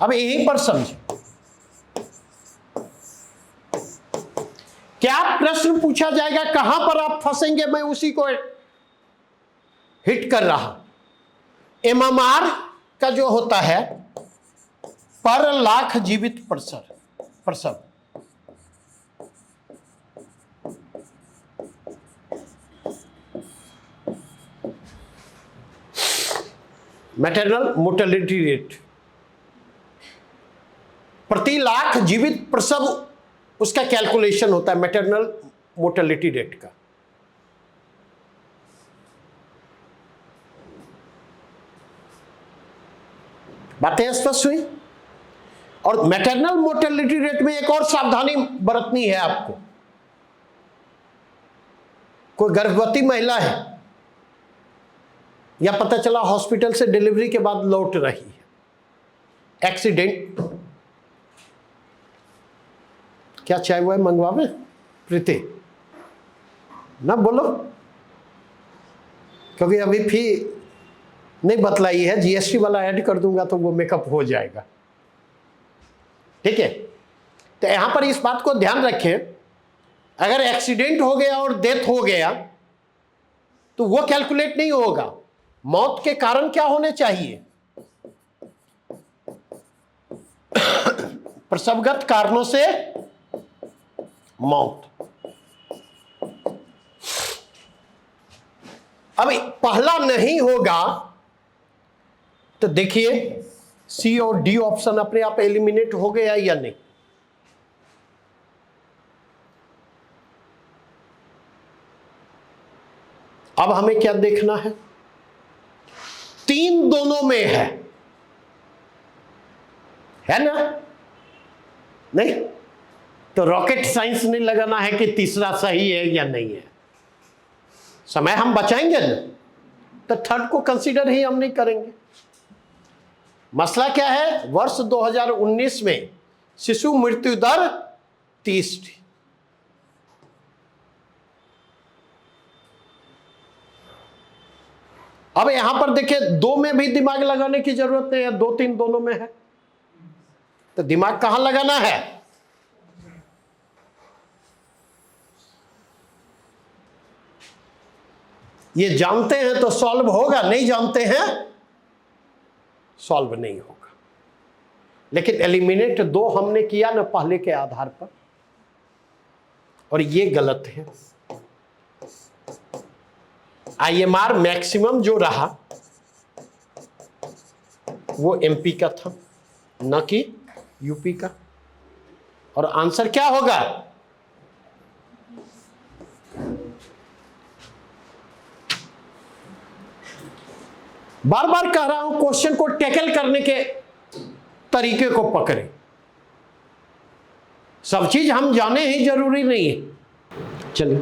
अब यहीं पर समझिए, क्या प्रश्न पूछा जाएगा, कहां पर आप फंसेंगे, मैं उसी को हिट कर रहा। एमएमआर का जो होता है पर लाख जीवित प्रसव, मैटरनल मोर्टेलिटी रेट, प्रति लाख जीवित प्रसव उसका कैलकुलेशन होता है मैटरनल मोर्टेलिटी रेट का। बातें स्पष्ट हुई। और मैटरनल मोर्टेलिटी रेट में एक और सावधानी बरतनी है आपको। कोई गर्भवती महिला है या पता चला हॉस्पिटल से डिलीवरी के बाद लौट रही है, एक्सीडेंट, क्या चाय वाय मंगवावे प्रीति ना, बोलो, क्योंकि अभी फी नहीं बतलाई है, जीएसटी वाला ऐड कर दूंगा तो वो मेकअप हो जाएगा। ठीक है, तो यहां पर इस बात को ध्यान रखें, अगर एक्सीडेंट हो गया और डेथ हो गया तो वो कैलकुलेट नहीं होगा। मौत के कारण क्या होने चाहिए, प्रसवगत कारणों से मौत। अब पहला नहीं होगा तो देखिए सी और डी ऑप्शन अपने आप एलिमिनेट हो गया या नहीं। अब हमें क्या देखना है, तीन दोनों में है ना, नहीं तो रॉकेट साइंस नहीं लगाना है कि तीसरा सही है या नहीं है। समय हम बचाएंगे ना, तो थर्ड को कंसीडर ही हम नहीं करेंगे। मसला क्या है, वर्ष 2019 में शिशु मृत्यु दर 30 थी। अब यहां पर देखिए, दो में भी दिमाग लगाने की जरूरत नहीं है, 2-3 दोनों में है, तो दिमाग कहां लगाना है, ये जानते हैं तो सॉल्व होगा, नहीं जानते हैं सॉल्व नहीं होगा। लेकिन एलिमिनेट दो हमने किया ना पहले के आधार पर, और ये गलत है। आईएमआर मैक्सिमम जो रहा वो एमपी का था, न कि यूपी का। और आंसर क्या होगा, बार बार कह रहा हूं, क्वेश्चन को टैकल करने के तरीके को पकड़े। सब चीज हम जाने ही जरूरी नहीं है। चलिए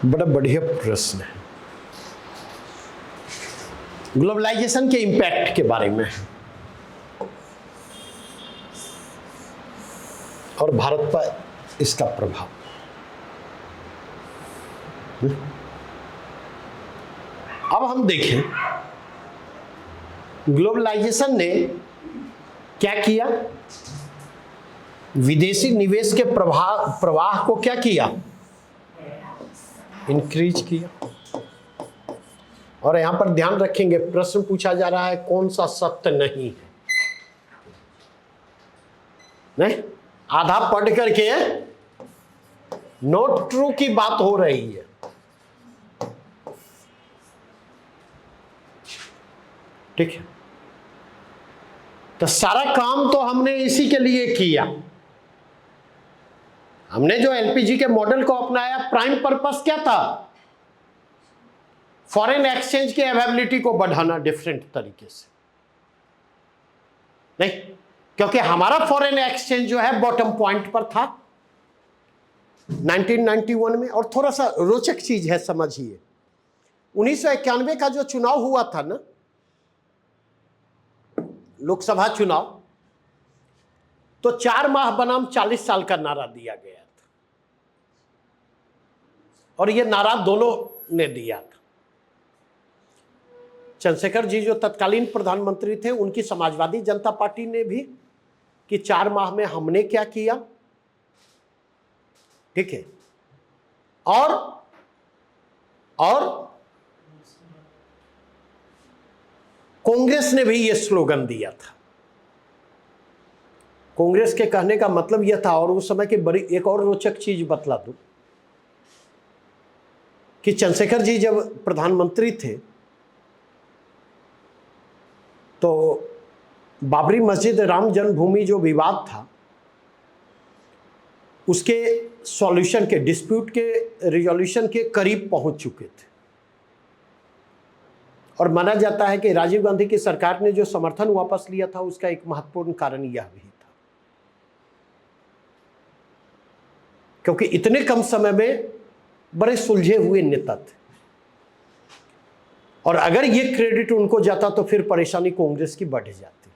बड़ा बढ़िया प्रश्न है। ग्लोबलाइजेशन के इंपैक्ट के बारे में और भारत पर इसका प्रभाव। अब हम देखें ग्लोबलाइजेशन ने क्या किया, विदेशी निवेश के प्रवाह को क्या किया, इंक्रीज किया। और यहां पर ध्यान रखेंगे, प्रश्न पूछा जा रहा है कौन सा सत्य नहीं है। नहीं, आधा पढ़ करके नॉट ट्रू की बात हो रही है। ठीक है, तो सारा काम तो हमने इसी के लिए किया। हमने जो एलपीजी के मॉडल को अपनाया, प्राइम पर्पस क्या था, फॉरेन एक्सचेंज की अवेलेबिलिटी को बढ़ाना डिफरेंट तरीके से। नहीं, क्योंकि हमारा फॉरेन एक्सचेंज जो है बॉटम पॉइंट पर था 1991 में। और थोड़ा सा रोचक चीज है, समझिए 1991 का जो चुनाव हुआ था ना, लोकसभा चुनाव, तो 4 माह बनाम 40 साल का नारा दिया गया था। और यह नारा दोनों ने दिया था। चंद्रशेखर जी जो तत्कालीन प्रधानमंत्री थे, उनकी समाजवादी जनता पार्टी ने भी कि 4 माह में हमने क्या किया। ठीक है, और कांग्रेस ने भी यह स्लोगन दिया था। कांग्रेस के कहने का मतलब यह था, और उस समय की बड़ी एक और रोचक चीज बतला दूं कि चंद्रशेखर जी जब प्रधानमंत्री थे तो बाबरी मस्जिद राम जन्मभूमि जो विवाद था, उसके सॉल्यूशन के, डिस्प्यूट के रिजोल्यूशन के करीब पहुंच चुके थे। और माना जाता है कि राजीव गांधी की सरकार ने जो समर्थन वापस लिया था, उसका एक महत्वपूर्ण कारण यह भी था, क्योंकि इतने कम समय में बड़े सुलझे हुए नेता थे। और अगर ये क्रेडिट उनको जाता तो फिर परेशानी कांग्रेस की बढ़ जाती।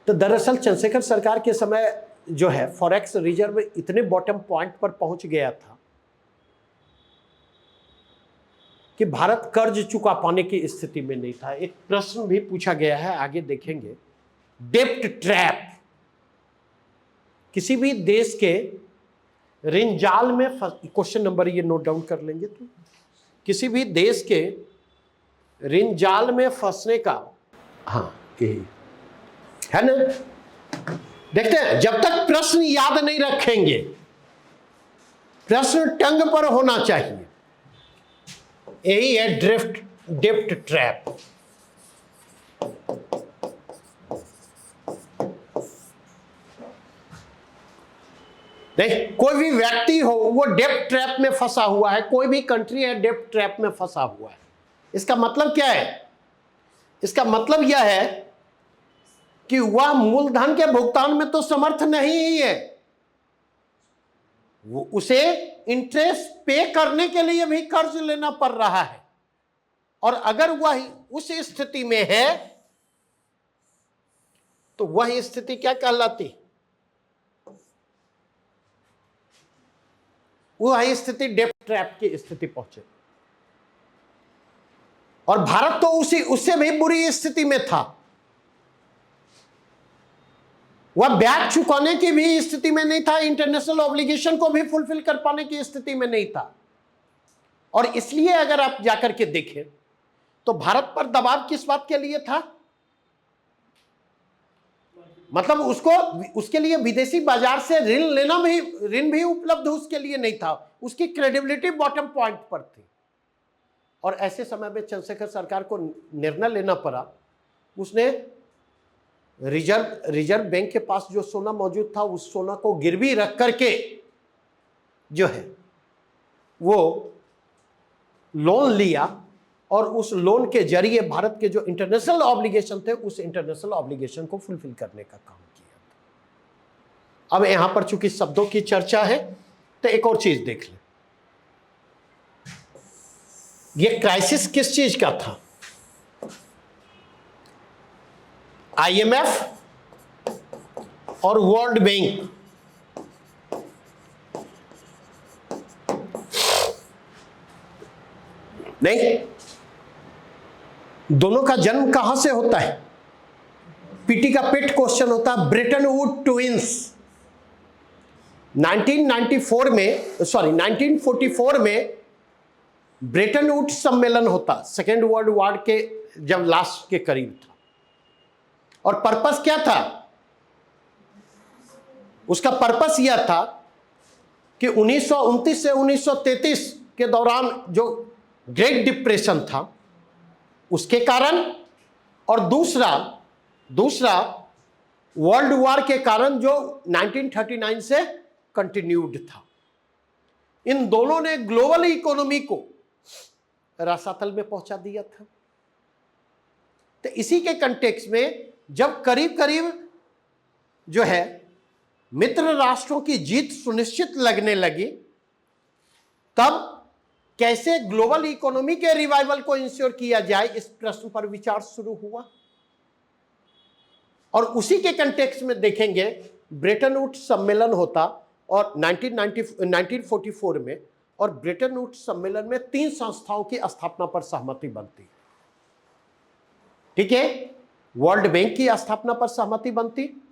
तो दरअसल चंद्रशेखर सरकार के समय जो है फॉरेक्स रिजर्व इतने बॉटम पॉइंट पर पहुंच गया था कि भारत कर्ज चुका पाने की स्थिति में नहीं था। एक प्रश्न भी पूछा गया है, आगे देखेंगे, डेप्ट ट्रैप। किसी भी देश के ऋण जाल में, क्वेश्चन नंबर ये नोट डाउन कर लेंगे तो, किसी भी देश के ऋण जाल में फंसने का, हाँ यही है ना। देखते हैं, जब तक प्रश्न याद नहीं रखेंगे, प्रश्न टंग पर होना चाहिए। यही है डेप्ट ट्रैप। देख, कोई भी व्यक्ति हो वो डेप्ट ट्रैप में फंसा हुआ है, कोई भी कंट्री है डेप्ट ट्रैप में फंसा हुआ है। इसका मतलब क्या है? इसका मतलब यह है कि वह मूलधन के भुगतान में तो समर्थ नहीं ही है, वो उसे इंटरेस्ट पे करने के लिए भी कर्ज लेना पड़ रहा है। और अगर वह उस स्थिति में है तो वह स्थिति क्या कहलाती? वह स्थिति डेप्ट ट्रैप की स्थिति पहुंचे। और भारत तो उससे भी बुरी स्थिति में था। वह ब्याज चुकाने की भी स्थिति में नहीं था, इंटरनेशनल ऑब्लिगेशन को भी फुलफिल कर पाने की स्थिति में नहीं था। और इसलिए अगर आप जाकर के देखें तो भारत पर दबाव किस बात के लिए था? मतलब उसके लिए विदेशी बाजार से ऋण भी उपलब्ध उसके लिए नहीं था। उसकी क्रेडिबिलिटी बॉटम पॉइंट पर थी। और ऐसे समय में चंद्रशेखर सरकार को निर्णय लेना पड़ा। उसने रिजर्व बैंक के पास जो सोना मौजूद था, उस सोना को गिरवी रख करके जो है वो लोन लिया, और उस लोन के जरिए भारत के जो इंटरनेशनल ऑब्लिगेशन थे, उस इंटरनेशनल ऑब्लिगेशन को फुलफिल करने का काम किया अब यहां पर चूंकि शब्दों की चर्चा है तो एक और चीज देख लें। ये क्राइसिस किस चीज का था? आईएमएफ और वर्ल्ड बैंक। नहीं, दोनों का जन्म कहां से होता है? पीटी का पेट क्वेश्चन होता है, ब्रेटन वुड ट्विंस 1944 में ब्रेटन वुड सम्मेलन होता, सेकेंड वर्ल्ड वॉर के जब लास्ट के करीब था। और पर्पस क्या था? उसका पर्पस यह था कि 1929 से 1933 के दौरान जो ग्रेट डिप्रेशन था उसके कारण, और दूसरा वर्ल्ड वॉर के कारण जो 1939 से कंटिन्यूड था, इन दोनों ने ग्लोबल इकोनॉमी को रसातल में पहुंचा दिया था। तो इसी के कंटेक्स्ट में जब करीब करीब जो है मित्र राष्ट्रों की जीत सुनिश्चित लगने लगी, तब कैसे ग्लोबल इकोनॉमी के रिवाइवल को इंश्योर किया जाए, इस प्रश्न पर विचार शुरू हुआ। और उसी के कंटेक्स्ट में देखेंगे ब्रेटन वुड्स सम्मेलन होता और 1944 में, और ब्रेटन वुड्स सम्मेलन में 3 संस्थाओं की स्थापना पर सहमति बनती। ठीक है, वर्ल्ड बैंक की स्थापना पर सहमति बनती,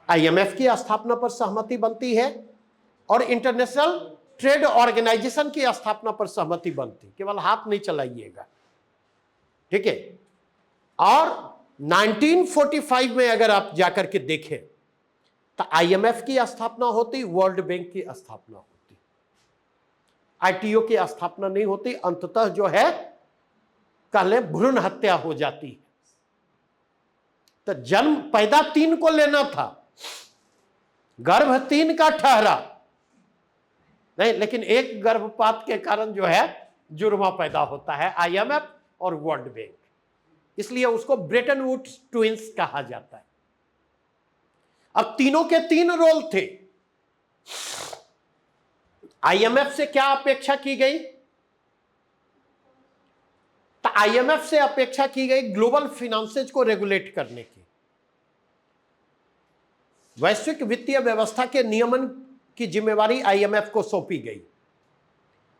आईएमएफ की स्थापना पर सहमति बनती है, और इंटरनेशनल ट्रेड ऑर्गेनाइजेशन की स्थापना पर सहमति बनती। केवल हाथ नहीं चलाइएगा, ठीक है। और 1945 में अगर आप जाकर के देखें तो आईएमएफ की स्थापना होती, वर्ल्ड बैंक की स्थापना होती, आईटीओ की स्थापना नहीं होती। अंततः जो है कहले भ्रूण हत्या हो जाती है। तो जन्म पैदा 3 को लेना था, गर्भ 3 का ठहरा नहीं, लेकिन एक गर्भपात के कारण जो है जुर्मा पैदा होता है, आईएमएफ और वर्ल्ड बैंक। इसलिए उसको ब्रेटन वुड्स ट्विंस कहा जाता है। अब तीनों के 3 रोल थे। आईएमएफ से क्या अपेक्षा की गई? तो आईएमएफ से अपेक्षा की गई ग्लोबल फाइनेंसेस को रेगुलेट करने की, वैश्विक वित्तीय व्यवस्था के नियमन की जिम्मेवारी आईएमएफ को सौंपी गई।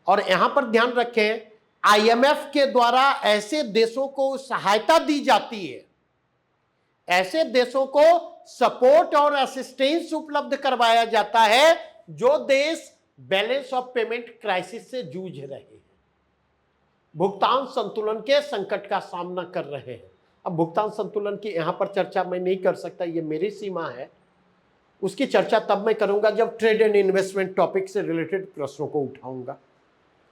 और यहां पर ध्यान रखें, आईएमएफ के द्वारा ऐसे देशों को सहायता दी जाती है, ऐसे देशों को सपोर्ट और असिस्टेंस उपलब्ध करवाया जाता है जो देश बैलेंस ऑफ पेमेंट क्राइसिस से जूझ रहे हैं, भुगतान संतुलन के संकट का सामना कर रहे हैं। अब भुगतान संतुलन की यहां पर चर्चा मैं नहीं कर सकता, ये मेरी सीमा है। उसकी चर्चा तब मैं करूंगा जब ट्रेड एंड इन्वेस्टमेंट टॉपिक से रिलेटेड प्रश्नों को उठाऊंगा।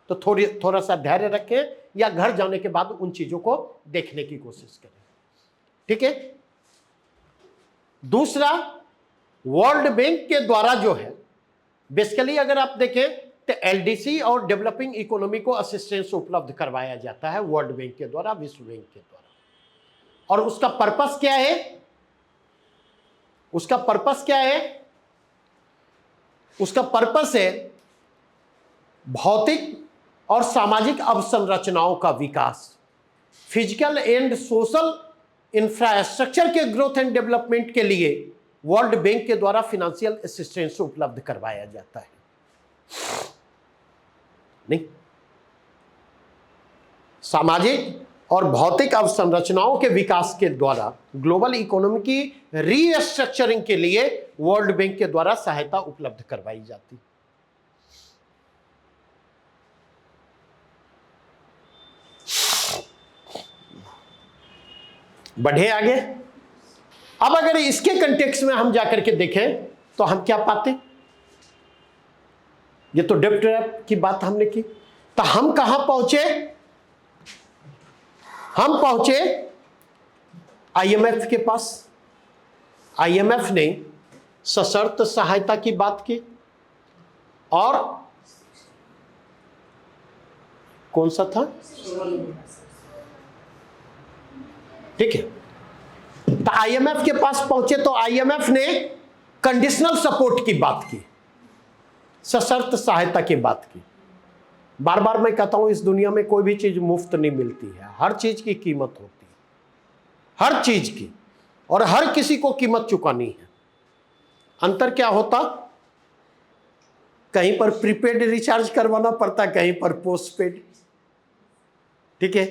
तो थोड़ा सा धैर्य रखें या घर जाने के बाद उन चीजों को देखने की कोशिश करें, ठीक है। दूसरा, वर्ल्ड बैंक के द्वारा जो है बेसिकली अगर आप देखें तो एलडीसी और डेवलपिंग इकोनॉमी को असिस्टेंस उपलब्ध करवाया जाता है वर्ल्ड बैंक के द्वारा, विश्व बैंक के द्वारा। और उसका पर्पस क्या है? उसका पर्पस है भौतिक और सामाजिक अवसंरचनाओं का विकास, फिजिकल एंड सोशल इंफ्रास्ट्रक्चर के ग्रोथ एंड डेवलपमेंट के लिए वर्ल्ड बैंक के द्वारा फाइनेंशियल असिस्टेंस उपलब्ध करवाया जाता है। नहीं, सामाजिक और भौतिक अवसंरचनाओं के विकास के द्वारा ग्लोबल इकोनॉमी की रीस्ट्रक्चरिंग के लिए वर्ल्ड बैंक के द्वारा सहायता उपलब्ध करवाई जाती। बढ़े आगे। अब अगर इसके कंटेक्स्ट में हम जाकर के देखें तो हम क्या पाते? ये तो डेब्ट ट्रैप की बात हमने की, तो हम कहां पहुंचे? हम पहुंचे आईएमएफ के पास। आईएमएफ ने सशर्त सहायता की बात की, और कौन सा था? ठीक है, तो आईएमएफ के पास पहुंचे तो आईएमएफ ने कंडीशनल सपोर्ट की बात की, सशर्त सहायता की बात की। बार बार मैं कहता हूं, इस दुनिया में कोई भी चीज मुफ्त नहीं मिलती है, हर चीज की कीमत होती है, हर चीज की, और हर किसी को कीमत चुकानी है। अंतर क्या होता, कहीं पर प्रीपेड रिचार्ज करवाना पड़ता, कहीं पर पोस्टपेड, ठीक है,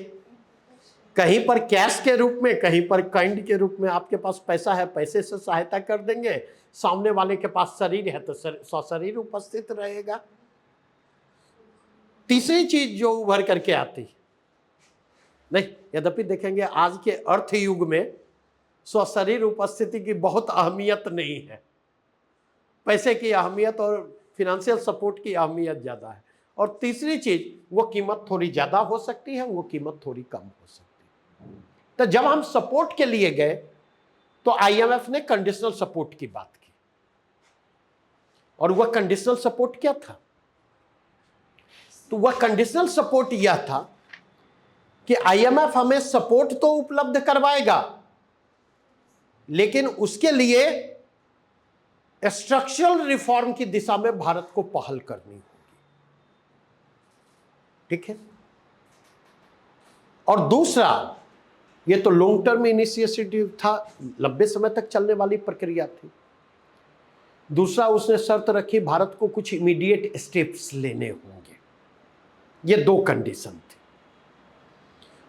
कहीं पर कैश के रूप में, कहीं पर काइंड के रूप में। आपके पास पैसा है, पैसे से सहायता कर देंगे, सामने वाले के पास शरीर है तो सशरीर उपस्थित रहेगा। तीसरी चीज जो उभर करके आती नहीं, यद्यपि देखेंगे आज के अर्थ युग में स्वशरीर उपस्थिति की बहुत अहमियत नहीं है, पैसे की अहमियत और फिनेंशियल सपोर्ट की अहमियत ज्यादा है। और तीसरी चीज, वो कीमत थोड़ी ज्यादा हो सकती है, वो कीमत थोड़ी कम हो सकती है। तो जब हम सपोर्ट के लिए गए तो आईएमएफ ने कंडीशनल सपोर्ट की बात की, और वह कंडीशनल सपोर्ट क्या था, तो वह कंडीशनल सपोर्ट यह था कि आईएमएफ हमें सपोर्ट तो उपलब्ध करवाएगा, लेकिन उसके लिए स्ट्रक्चरल रिफॉर्म की दिशा में भारत को पहल करनी होगी, ठीक है। और दूसरा, ये तो लॉन्ग टर्म इनिशिएटिव था, लंबे समय तक चलने वाली प्रक्रिया थी। दूसरा, उसने शर्त रखी भारत को कुछ इमीडिएट स्टेप्स लेने होंगे। ये दो कंडीशन थी,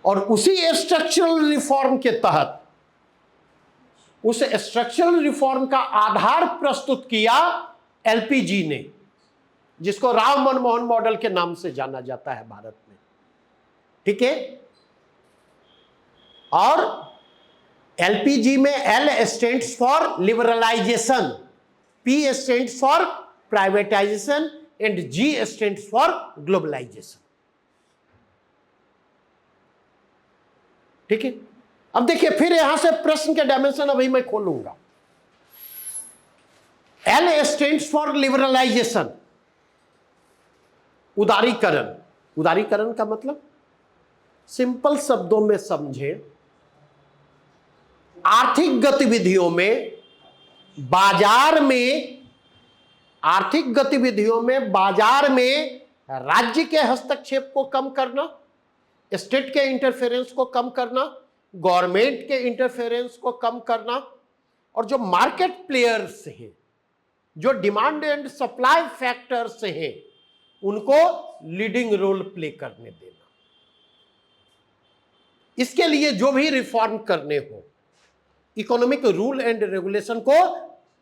और उसी स्ट्रक्चरल रिफॉर्म के तहत उस स्ट्रक्चरल रिफॉर्म का आधार प्रस्तुत किया एलपीजी ने, जिसको राव मनमोहन मॉडल के नाम से जाना जाता है भारत में, ठीक है। और एलपीजी में L stands for liberalisation, P stands for privatisation and G stands for globalisation, ठीक है। अब देखिए, फिर यहां से प्रश्न के डायमेंशन अभी मैं खोलूंगा। एल स्टैंड्स फॉर लिबरलाइजेशन, उदारीकरण। उदारीकरण का मतलब, सिंपल शब्दों में समझे, आर्थिक गतिविधियों में, बाजार में, आर्थिक गतिविधियों में बाजार में राज्य के हस्तक्षेप को कम करना, स्टेट के इंटरफेरेंस को कम करना, गवर्नमेंट के इंटरफेरेंस को कम करना, और जो मार्केट प्लेयर्स हैं, जो डिमांड एंड सप्लाई फैक्टर्स हैं, उनको लीडिंग रोल प्ले करने देना। इसके लिए जो भी रिफॉर्म करने हो, इकोनॉमिक रूल एंड रेगुलेशन को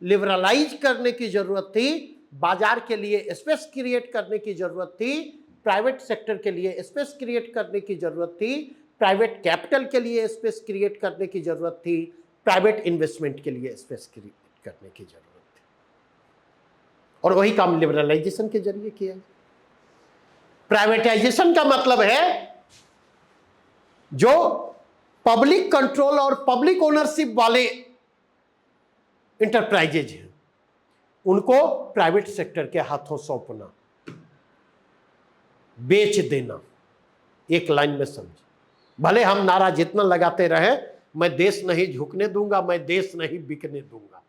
लिबरलाइज करने की जरूरत थी, बाजार के लिए स्पेस क्रिएट करने की जरूरत थी, प्राइवेट सेक्टर के लिए स्पेस क्रिएट करने की जरूरत थी, प्राइवेट कैपिटल के लिए स्पेस क्रिएट करने की जरूरत थी, प्राइवेट इन्वेस्टमेंट के लिए स्पेस क्रिएट करने की जरूरत थी, और वही काम लिबरलाइजेशन के जरिए किया। प्राइवेटाइजेशन का मतलब है जो पब्लिक कंट्रोल और पब्लिक ओनरशिप वाले इंटरप्राइजेज हैं, उनको प्राइवेट सेक्टर के हाथों सौंपना, बेच देना। एक लाइन में समझ, भले हम नारा जितना लगाते रहे, मैं देश नहीं झुकने दूंगा, मैं देश नहीं बिकने दूंगा।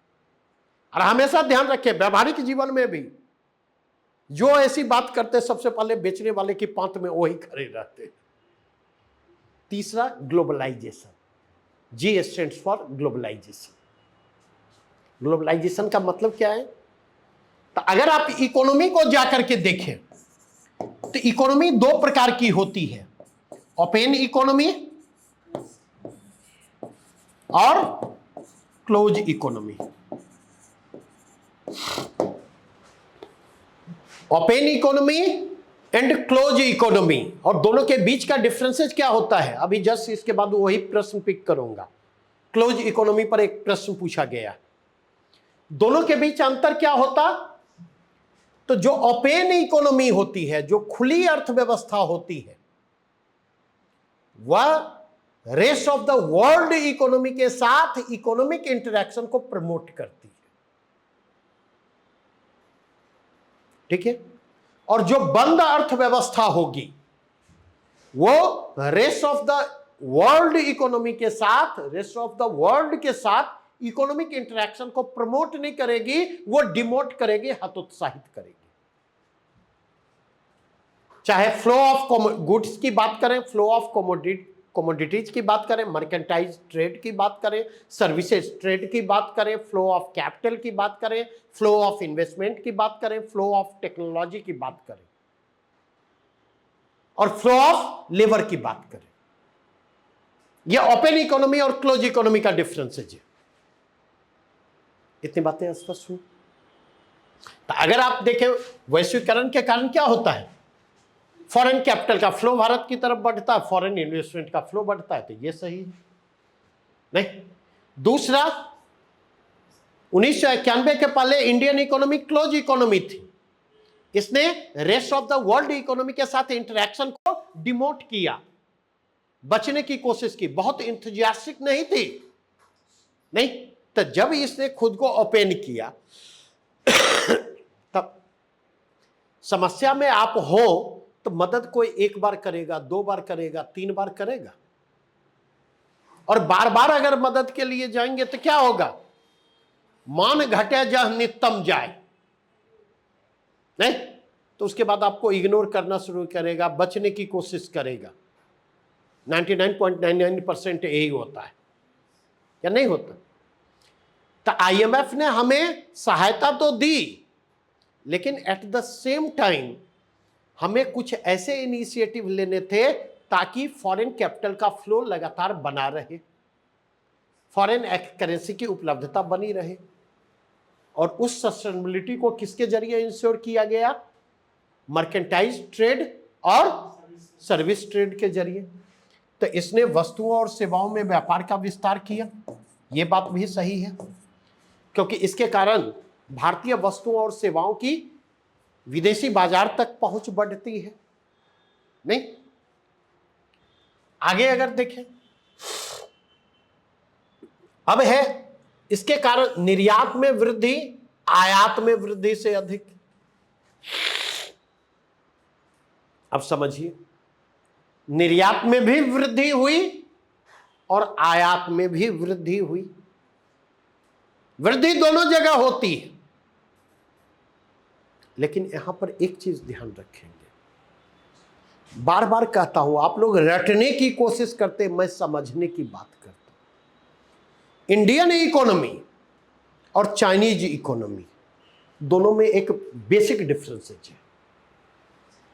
और हमेशा ध्यान रखें, व्यवहारिक जीवन में भी जो ऐसी बात करते, सबसे पहले बेचने वाले की पांत में वही खड़े रहते। तीसरा, globalisation, G stands for globalisation. Globalisation का मतलब क्या है, तो अगर आप इकोनॉमी को जाकर के देखें तो इकोनॉमी दो प्रकार की होती है, ओपन इकोनॉमी और close economy. Open economy and close economy, और दोनों के बीच का डिफरेंसेस क्या होता है, अभी जस्ट इसके बाद वही प्रश्न पिक करूंगा। क्लोज इकोनॉमी पर एक प्रश्न पूछा गया, दोनों के बीच अंतर क्या होता, तो जो ओपन इकोनॉमी होती है, जो खुली अर्थव्यवस्था होती है, वह rest of the world economy के साथ इकोनॉमिक इंटरैक्शन को प्रमोट करती है, ठीक है। और जो बंद अर्थव्यवस्था होगी, वो rest of the world economy के साथ, रेस्ट ऑफ द वर्ल्ड के साथ इकोनॉमिक इंटरेक्शन को प्रमोट नहीं करेगी, वो डिमोट करेगी, हतोत्साहित करेगी। चाहे फ्लो ऑफ गुड्स की बात करें, फ्लो ऑफ कमोडिटीज की बात करें, मर्केंटाइज ट्रेड की बात करें, सर्विसेज ट्रेड की बात करें, फ्लो ऑफ कैपिटल की बात करें, फ्लो ऑफ इन्वेस्टमेंट की बात करें, फ्लो ऑफ टेक्नोलॉजी की बात करें, और फ्लो ऑफ लेबर की बात करें। यह ओपन इकोनॉमी और क्लोज इकोनॉमी का डिफरेंस है। इतनी बातें स्पष्ट हुई। तो अगर आप देखें वैश्वीकरण के कारण क्या होता है, फॉरेन कैपिटल का फ्लो भारत की तरफ बढ़ता है, फॉरेन इन्वेस्टमेंट का फ्लो बढ़ता है, तो ये सही है नहीं। दूसरा, 1991 के पहले इंडियन इकोनॉमी क्लोज इकोनॉमी थी। इसने rest of the world economy के साथ इंटरेक्शन को डिमोट किया, बचने की कोशिश की, बहुत इंथुजियास्टिक नहीं थी नहीं। तो जब इसने खुद को ओपन किया तब समस्या में आप हो तो मदद कोई एक बार करेगा, 2 बार करेगा, 3 बार करेगा, और बार बार अगर मदद के लिए जाएंगे तो क्या होगा, मान घटे जह नित्यम जाए नहीं, तो उसके बाद आपको इग्नोर करना शुरू करेगा, बचने की कोशिश करेगा। 99.99% यही होता है, या नहीं होता? तो IMF ने हमें सहायता तो दी, लेकिन एट द सेम टाइम हमें कुछ ऐसे इनिशिएटिव लेने थे ताकि फॉरेन कैपिटल का फ्लो लगातार बना रहे, फॉरेन करेंसी की उपलब्धता बनी रहे, और उस सस्टेनेबिलिटी को किसके जरिए इंश्योर किया गया, मर्केंटाइज ट्रेड और सर्विस ट्रेड के जरिए। तो इसने वस्तुओं और सेवाओं में व्यापार का विस्तार किया, यह बात भी सही है, क्योंकि इसके कारण भारतीय वस्तुओं और सेवाओं की विदेशी बाजार तक पहुंच बढ़ती है नहीं। आगे अगर देखें, अब है इसके कारण निर्यात में वृद्धि आयात में वृद्धि से अधिक। अब समझिए, निर्यात में भी वृद्धि हुई और आयात में भी वृद्धि हुई। वृद्धि दोनों जगह होती है, लेकिन यहां पर एक चीज ध्यान रखेंगे, बार बार कहता हूं, आप लोग रटने की कोशिश करते, मैं समझने की बात करता हूं। इंडियन इकोनॉमी और चाइनीज इकोनॉमी दोनों में एक बेसिक डिफरेंसेज है,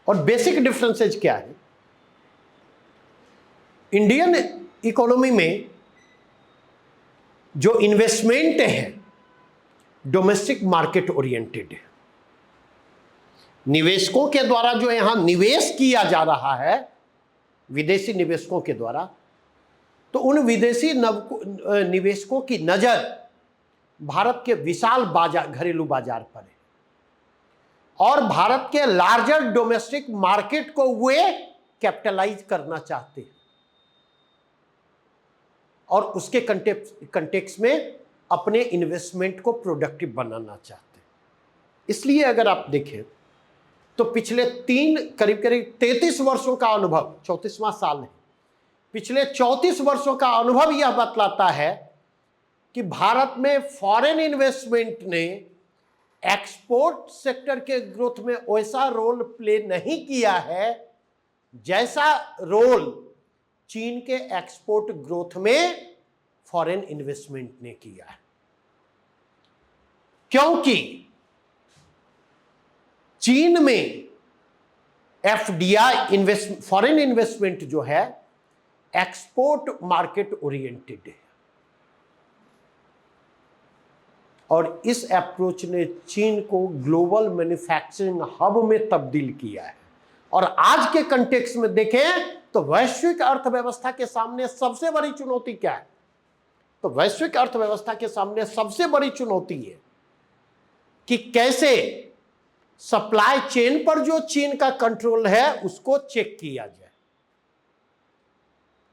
और बेसिक डिफरेंसेज क्या है? इंडियन इकोनॉमी में जो इन्वेस्टमेंट है डोमेस्टिक मार्केट ओरिएंटेड है, निवेशकों के द्वारा जो यहां निवेश किया जा रहा है विदेशी निवेशकों के द्वारा, तो उन विदेशी निवेशकों की नजर भारत के विशाल बाजार, घरेलू बाजार पर है, और भारत के लार्जर डोमेस्टिक मार्केट को वे कैपिटलाइज करना चाहते हैं, और उसके कंटेक्स्ट में अपने इन्वेस्टमेंट को प्रोडक्टिव बनाना चाहते हैं। इसलिए अगर आप देखें तो पिछले करीब 33 वर्षों का अनुभव, 34वां साल है, पिछले 34 वर्षों का अनुभव यह बतलाता है कि भारत में फॉरेन इन्वेस्टमेंट ने एक्सपोर्ट सेक्टर के ग्रोथ में वैसा रोल प्ले नहीं किया है जैसा रोल चीन के एक्सपोर्ट ग्रोथ में फॉरेन इन्वेस्टमेंट ने किया है। क्योंकि चीन में FDI फॉरेन इन्वेस्टमेंट जो है एक्सपोर्ट मार्केट ओरिएंटेड है, और इस अप्रोच ने चीन को ग्लोबल मैन्युफैक्चरिंग हब में तब्दील किया है। और आज के कंटेक्स्ट में देखें तो वैश्विक अर्थव्यवस्था के सामने सबसे बड़ी चुनौती क्या है? तो वैश्विक अर्थव्यवस्था के सामने सबसे बड़ी चुनौती है कि कैसे सप्लाई चेन पर जो चीन का कंट्रोल है उसको चेक किया जाए।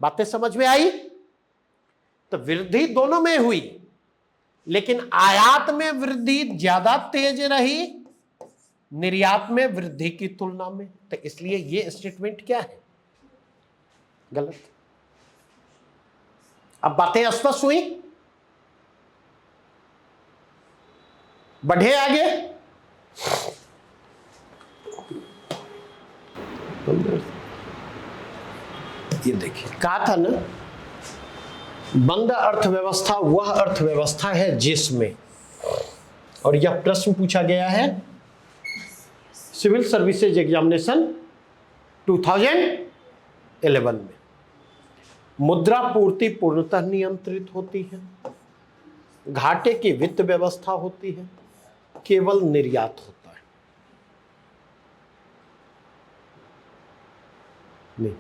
बातें समझ में आई? तो वृद्धि दोनों में हुई, लेकिन आयात में वृद्धि ज्यादा तेज रही निर्यात में वृद्धि की तुलना में। तो इसलिए यह स्टेटमेंट क्या है? गलत। अब बातें स्पष्ट हुई? बढ़े आगे। ये देखिए, कहा था ना, बंद अर्थव्यवस्था वह अर्थव्यवस्था है जिसमें, और यह प्रश्न पूछा गया है सिविल सर्विसेज एग्जामिनेशन 2011 में। मुद्रा पूर्ति पूर्णतः नियंत्रित होती है, घाटे की वित्त व्यवस्था होती है, केवल निर्यात होता है। नहीं,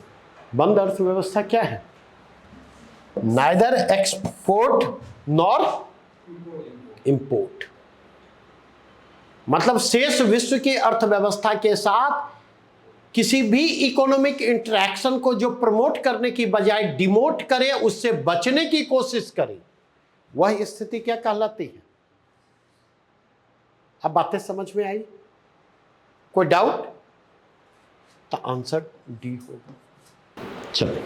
बंद अर्थव्यवस्था क्या है? Neither export nor import. मतलब शेष विश्व की अर्थव्यवस्था के साथ किसी भी इकोनॉमिक इंटरैक्शन को जो प्रमोट करने की बजाय डिमोट करे, उससे बचने की कोशिश करे, वह स्थिति क्या कहलाती है? अब बातें समझ में आई? कोई डाउट? तो आंसर डी होगा। चलिए,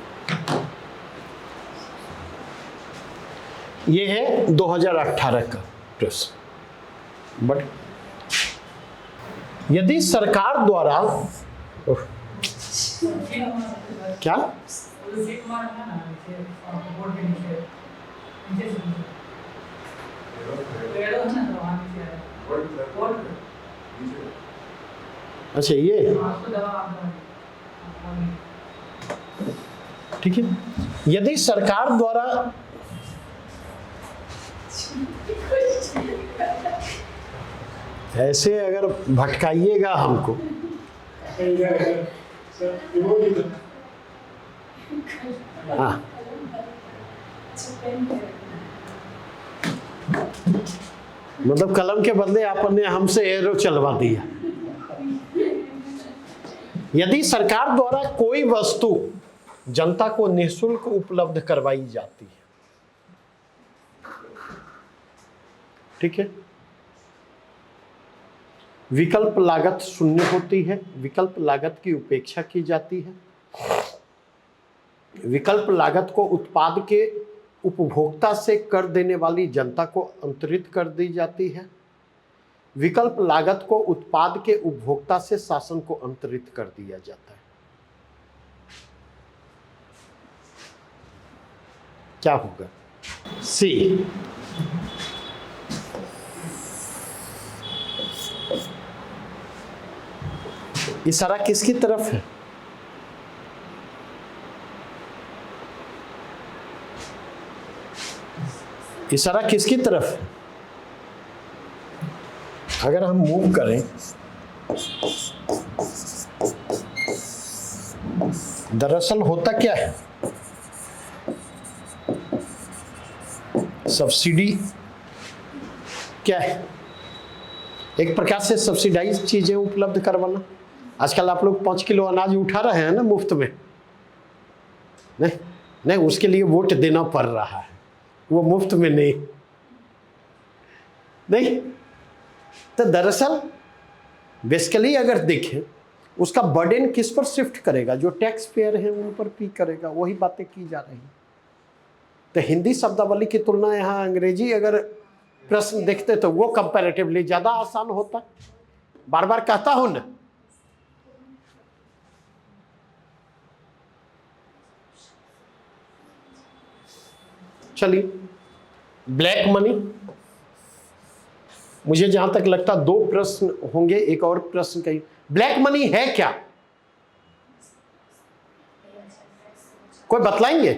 यह है 2018 का प्रश्न। बट यदि सरकार द्वारा क्या अच्छा, ये ठीक है। यदि सरकार द्वारा ऐसे अगर भटकाइएगा हमको, हाँ, मतलब कलम के बदले आपने हमसे एरो चलवा दिया। यदि सरकार द्वारा कोई वस्तु जनता को निःशुल्क उपलब्ध करवाई जाती है, ठीक है, विकल्प लागत शून्य होती है, विकल्प लागत की उपेक्षा की जाती है, विकल्प लागत को उत्पाद के उपभोक्ता से कर देने वाली जनता को अंतरित कर दी जाती है, विकल्प लागत को उत्पाद के उपभोक्ता से शासन को अंतरित कर दिया जाता है। क्या होगा? सी। इशारा किसकी तरफ है? इशारा किसकी तरफ है? अगर हम मूव करें, दरअसल होता क्या है, सब्सिडी क्या है? एक प्रकार से सब्सिडाइज चीजें उपलब्ध करवाना। आजकल आप लोग 5 किलो अनाज उठा रहे हैं ना मुफ्त में, नहीं नहीं, उसके लिए वोट देना पड़ रहा है, वो मुफ्त में नहीं। नहीं तो दरअसल बेसिकली अगर देखें, उसका बर्डन किस पर शिफ्ट करेगा? जो टैक्स पेयर हैं उन पर पे करेगा। वही बातें की जा रही हैं। तो हिंदी शब्दावली की तुलना यहाँ अंग्रेजी अगर प्रश्न देखते तो वो कंपैरेटिवली ज्यादा आसान होता। बार बार कहता हूं ना, चलिए, ब्लैक मनी, मुझे जहां तक लगता 2 प्रश्न होंगे, एक और प्रश्न कहीं। ब्लैक मनी है क्या? कोई बतलाएंगे?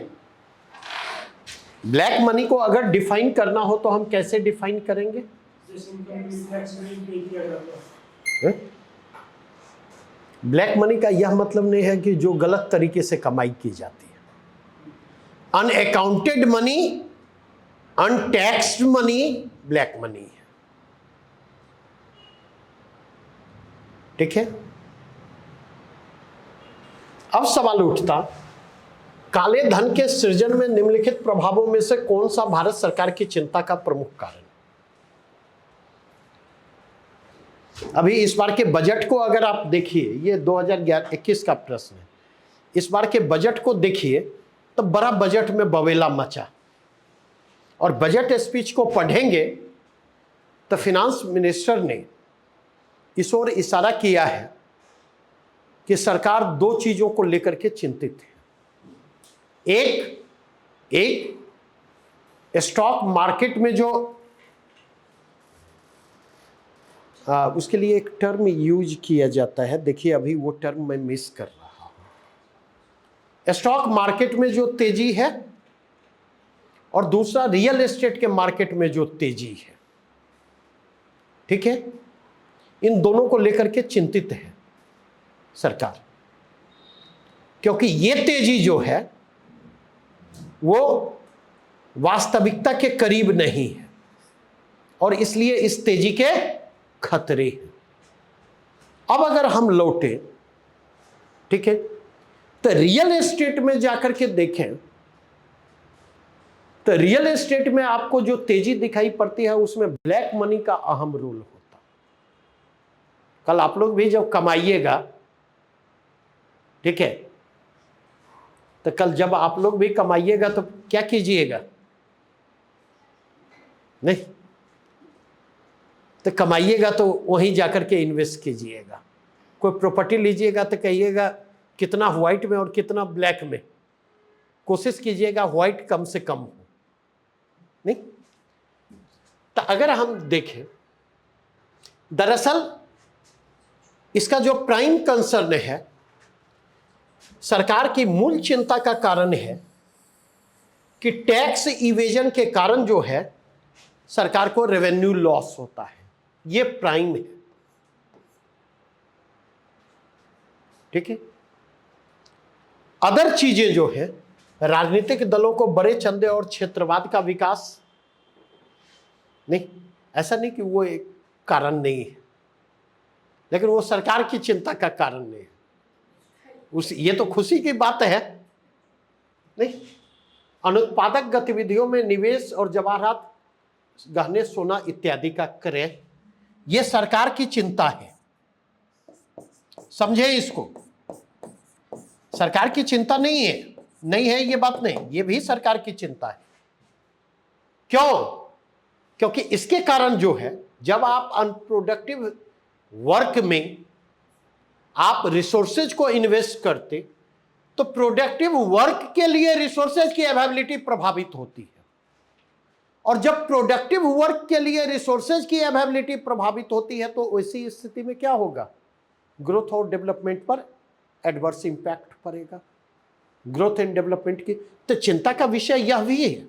ब्लैक मनी को अगर डिफाइन करना हो तो हम कैसे डिफाइन करेंगे? ब्लैक मनी का यह मतलब नहीं है कि जो गलत तरीके से कमाई की जाती है। Unaccounted money, untaxed money black money है, ठीक है। अब सवाल उठता, काले धन के सृजन में निम्नलिखित प्रभावों में से कौन सा भारत सरकार की चिंता का प्रमुख कारण? अभी इस बार के बजट को अगर आप देखिए, ये 2021 का प्रश्न है, इस बार के बजट को देखिए तो बड़ा बजट में बवेला मचा। और बजट स्पीच को पढ़ेंगे तो फिनांस मिनिस्टर ने इस ओर इशारा किया है कि सरकार दो चीजों को लेकर के चिंतित है। एक स्टॉक मार्केट में जो उसके लिए एक टर्म यूज किया जाता है, देखिए अभी वो टर्म मैं मिस कर रहा हूं। स्टॉक मार्केट में जो तेजी है और दूसरा रियल एस्टेट के मार्केट में जो तेजी है, ठीक है, इन दोनों को लेकर के चिंतित है सरकार, क्योंकि ये तेजी जो है वो वास्तविकता के करीब नहीं है और इसलिए इस तेजी के खतरे हैं। अब अगर हम लौटे, ठीक है, तो रियल एस्टेट में जाकर के देखें तो रियल एस्टेट में आपको जो तेजी दिखाई पड़ती है उसमें ब्लैक मनी का अहम रोल होता। कल आप लोग भी जब कमाइएगा, ठीक है, तो कल जब आप लोग भी कमाइएगा तो क्या कीजिएगा? नहीं तो कमाइएगा तो वहीं जाकर के इन्वेस्ट कीजिएगा। कोई प्रॉपर्टी लीजिएगा तो कहिएगा कितना व्हाइट में और कितना ब्लैक में, कोशिश कीजिएगा व्हाइट कम से कम हो। नहीं तो अगर हम देखें, दरअसल इसका जो प्राइम कंसर्न है, सरकार की मूल चिंता का कारण है कि टैक्स इवेजन के कारण जो है सरकार को रेवेन्यू लॉस होता है। ये प्राइम है, ठीक है। अदर चीजें जो है, राजनीतिक दलों को बड़े चंदे और क्षेत्रवाद का विकास, नहीं, ऐसा नहीं कि वो एक कारण नहीं है, लेकिन वो सरकार की चिंता का कारण नहीं है। ये तो खुशी की बात है, नहीं, अनुत्पादक गतिविधियों में निवेश और जवाहरात, गहने, सोना इत्यादि का क्रय, ये सरकार की चिंता है। समझे इसको, सरकार की चिंता नहीं है ये बात नहीं, ये भी सरकार की चिंता है। क्यों? क्योंकि इसके कारण जो है, जब आप अनप्रोडक्टिव वर्क में आप रिसोर्सेज को इन्वेस्ट करते तो प्रोडक्टिव वर्क के लिए रिसोर्सेज की अवेलेबिलिटी प्रभावित होती है, और जब प्रोडक्टिव वर्क के लिए रिसोर्सेज की अवेलेबिलिटी प्रभावित होती है तो ऐसी स्थिति में क्या होगा? ग्रोथ और डेवलपमेंट पर एडवर्स इंपैक्ट पड़ेगा। ग्रोथ एंड डेवलपमेंट की तो चिंता का विषय यह भी है।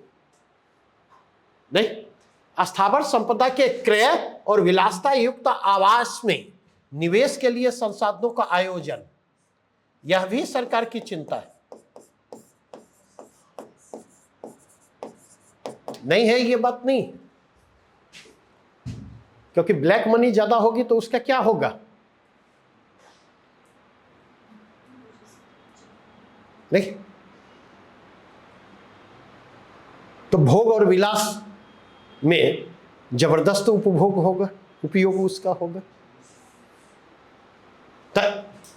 नहीं, अस्थावर संपदा के क्रय और विलासता युक्त आवास में निवेश के लिए संसाधनों का आयोजन, यह भी सरकार की चिंता है। नहीं है ये बात नहीं, क्योंकि ब्लैक मनी ज्यादा होगी तो उसका क्या होगा? नहीं, तो भोग और विलास में जबरदस्त उपभोग होगा, उपयोग उसका होगा। तो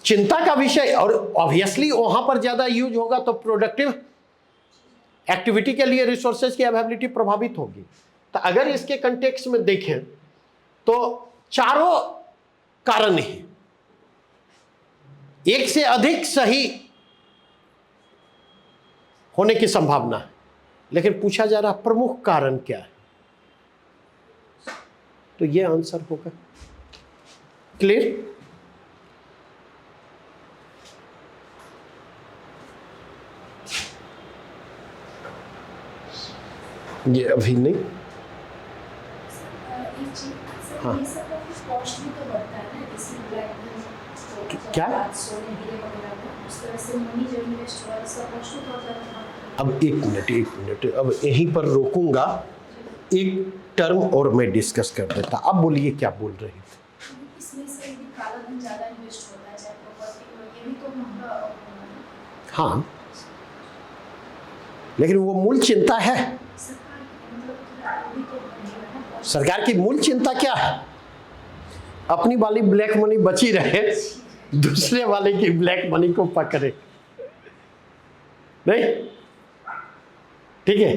चिंता का विषय, और ऑब्वियसली वहां पर ज्यादा यूज होगा तो प्रोडक्टिव एक्टिविटी के लिए रिसोर्सेज की अवेलेबिलिटी प्रभावित होगी। तो अगर इसके कंटेक्स्ट में देखें तो चारों कारण हैं, एक से अधिक सही होने की संभावना है, लेकिन पूछा जा रहा प्रमुख कारण क्या है, तो ये आंसर होगा। क्लियर? ये अभी नहीं। हाँ, क्या? अब एक मिनट, अब यहीं पर रोकूंगा, एक टर्म और मैं डिस्कस कर देता। अब बोलिए क्या बोल रहे थे? इसमें से यदि काला धन ज़्यादा इन्वेस्ट होता है, चाहे प्रॉपर्टी, ये भी तो महंगा होगा। हाँ, लेकिन वो मूल चिंता है। सरकार की मूल चिंता क्या है? अपनी वाली ब्लैक मनी बची रहे, दूसरे वाले की ब्लैक मनी को पकड़े। नहीं, ठीक है।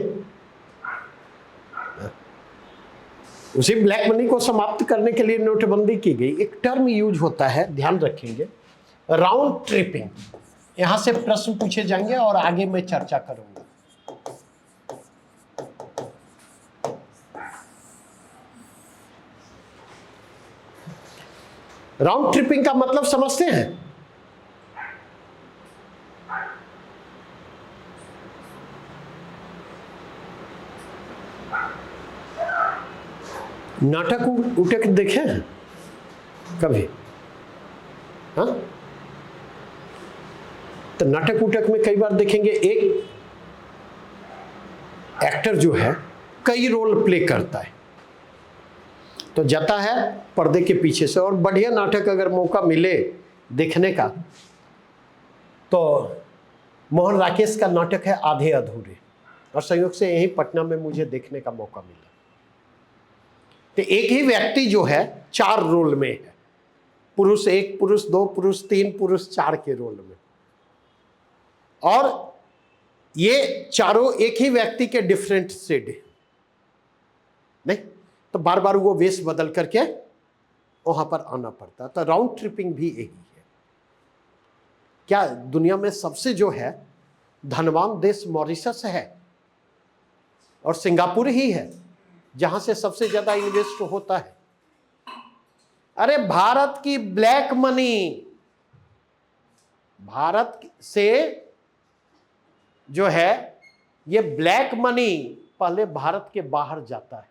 उसी ब्लैक मनी को समाप्त करने के लिए नोटबंदी की गई। एक टर्म यूज होता है, ध्यान रखेंगे, राउंड ट्रिपिंग। यहां से प्रश्न पूछे जाएंगे और आगे मैं चर्चा करूंगा। राउंड ट्रिपिंग का मतलब समझते हैं? नाटक उटक देखे हैं कभी? हाँ, तो नाटक उटक में कई बार देखेंगे एक एक्टर जो है कई रोल प्ले करता है, तो जाता है पर्दे के पीछे से। और बढ़िया नाटक अगर मौका मिले देखने का तो मोहन राकेश का नाटक है आधे अधूरे, और संयोग से यही पटना में मुझे देखने का मौका मिला। तो एक ही व्यक्ति जो है 4 रोल में है, पुरुष 1, पुरुष 2, पुरुष 3, पुरुष 4 के रोल में, और ये चारों एक ही व्यक्ति के डिफरेंट शेड है नहीं, तो बार बार वो वेश बदल करके वहां पर आना पड़ता। तो राउंड ट्रिपिंग भी यही है। क्या दुनिया में सबसे जो है धनवान देश मॉरिशस है और सिंगापुर ही है जहां से सबसे ज्यादा इन्वेस्ट होता है। अरे भारत की ब्लैक मनी, भारत से जो है ये ब्लैक मनी पहले भारत के बाहर जाता है,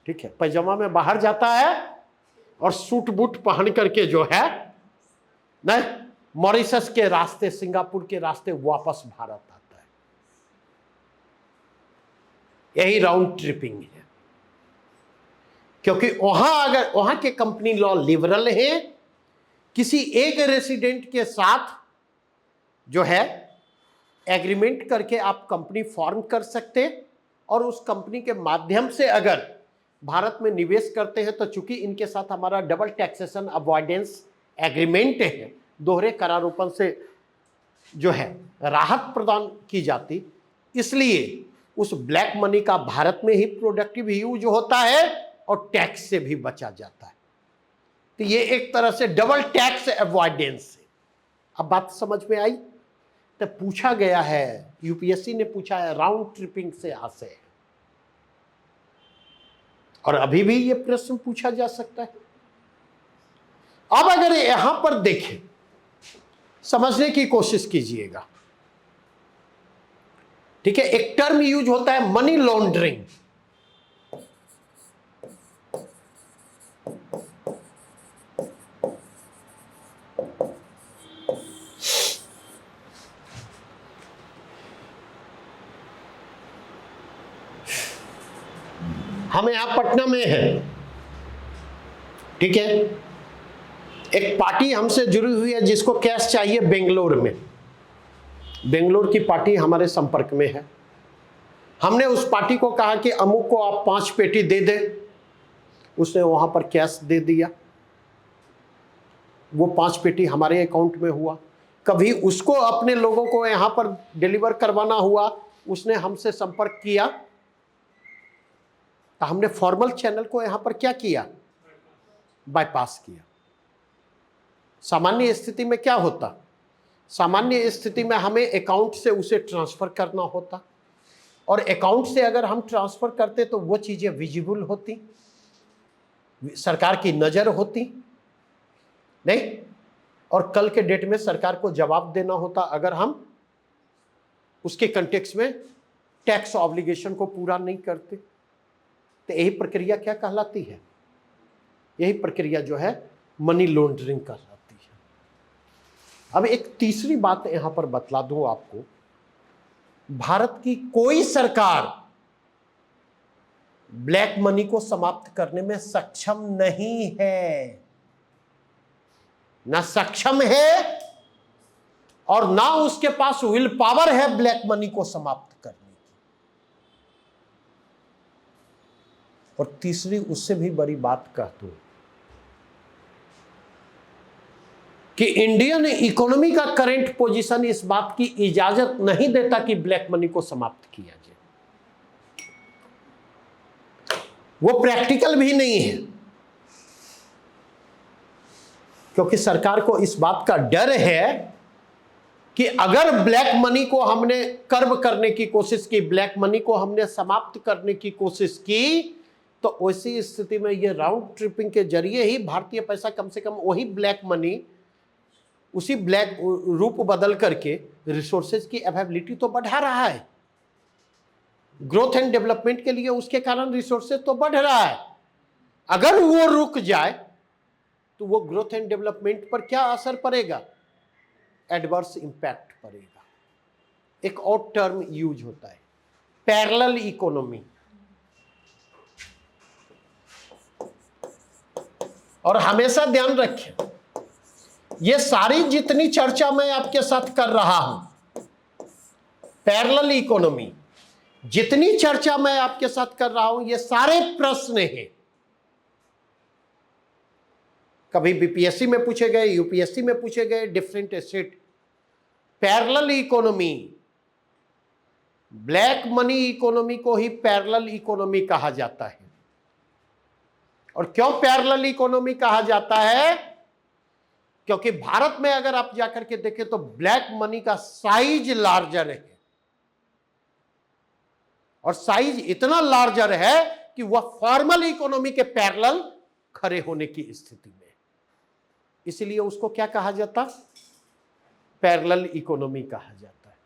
ठीक है, पैजामा में बाहर जाता है और सूट बूट पहन करके जो है नहीं मॉरिशस के रास्ते, सिंगापुर के रास्ते वापस भारत आता है। यही राउंड ट्रिपिंग है, क्योंकि वहां के कंपनी लॉ लिबरल है। किसी एक रेसिडेंट के साथ जो है एग्रीमेंट करके आप कंपनी फॉर्म कर सकते, और उस कंपनी के माध्यम से अगर भारत में निवेश करते हैं तो चूंकि इनके साथ हमारा डबल टैक्सेशन अवॉइडेंस एग्रीमेंट है, दोहरे करारोपण से जो है राहत प्रदान की जाती, इसलिए उस ब्लैक मनी का भारत में ही प्रोडक्टिव यूज होता है और टैक्स से भी बचा जाता है। तो ये एक तरह से डबल टैक्स अवॉइडेंस है। अब बात समझ में आई? तो पूछा गया है, यूपीएससी ने पूछा है राउंड ट्रिपिंग से आशय है, और अभी भी ये प्रश्न पूछा जा सकता है। अब अगर यहां पर देखें, समझने की कोशिश कीजिएगा, ठीक है। एक टर्म यूज होता है मनी लॉन्ड्रिंग। हम यहां पटना में हैं, ठीक है। एक पार्टी हमसे जुड़ी हुई है जिसको कैश चाहिए बेंगलोर में। बेंगलोर की पार्टी हमारे संपर्क में है। हमने उस पार्टी को कहा कि अमुक को आप 5 पेटी दे दें, उसने वहां पर कैश दे दिया। वो 5 पेटी हमारे अकाउंट में हुआ। कभी उसको अपने लोगों को यहां पर डिलीवर करवाना हुआ, उसने हमसे संपर्क किया, तो हमने फॉर्मल चैनल को यहां पर क्या किया? बाईपास किया। सामान्य स्थिति में क्या होता? सामान्य स्थिति में हमें अकाउंट से उसे ट्रांसफर करना होता, और अकाउंट से अगर हम ट्रांसफर करते तो वो चीजें विजिबल होती, सरकार की नजर होती नहीं, और कल के डेट में सरकार को जवाब देना होता अगर हम उसके कंटेक्स्ट में टैक्स ऑब्लिगेशन को पूरा नहीं करते। तो यही प्रक्रिया क्या कहलाती है? यही प्रक्रिया जो है मनी लॉन्ड्रिंग कहलाती है। अब एक तीसरी बात यहां पर बतला दूं आपको, भारत की कोई सरकार ब्लैक मनी को समाप्त करने में सक्षम नहीं है, ना सक्षम है और ना उसके पास विल पावर है ब्लैक मनी को समाप्त करने की। और तीसरी उससे भी बड़ी बात कह दूं कि इंडियन इकोनॉमी का करंट पोजीशन इस बात की इजाजत नहीं देता कि ब्लैक मनी को समाप्त किया जाए। वो प्रैक्टिकल भी नहीं है, क्योंकि सरकार को इस बात का डर है कि अगर ब्लैक मनी को हमने कर्ब करने की कोशिश की, ब्लैक मनी को हमने समाप्त करने की कोशिश की, तो वैसी स्थिति में ये राउंड ट्रिपिंग के जरिए ही भारतीय पैसा कम से कम वही ब्लैक मनी उसी ब्लैक रूप बदल करके रिसोर्सेज की अवेलेबिलिटी तो बढ़ा रहा है। ग्रोथ एंड डेवलपमेंट के लिए उसके कारण रिसोर्सेज तो बढ़ रहा है। अगर वो रुक जाए तो वो ग्रोथ एंड डेवलपमेंट पर क्या असर पड़ेगा? एडवर्स इंपैक्ट पड़ेगा। एक और टर्म यूज होता है, पैरेलल इकोनॉमी। और हमेशा ध्यान रखें, ये सारी जितनी चर्चा मैं आपके साथ कर रहा हूं, पैरेलल इकोनॉमी, जितनी चर्चा मैं आपके साथ कर रहा हूं, ये सारे प्रश्न हैं। कभी बीपीएससी में पूछे गए, यूपीएससी में पूछे गए, different asset. Parallel economy, black money economy को ही पैरेलल इकोनॉमी कहा जाता है। और क्यों पैरेलल इकोनॉमी कहा जाता है? क्योंकि भारत में अगर आप जाकर के देखें तो ब्लैक मनी का साइज लार्जर है, और साइज इतना लार्जर है कि वह फॉर्मल इकोनॉमी के पैरेलल खड़े होने की स्थिति में, इसलिए उसको क्या कहा जाता? पैरेलल इकोनॉमी कहा जाता है।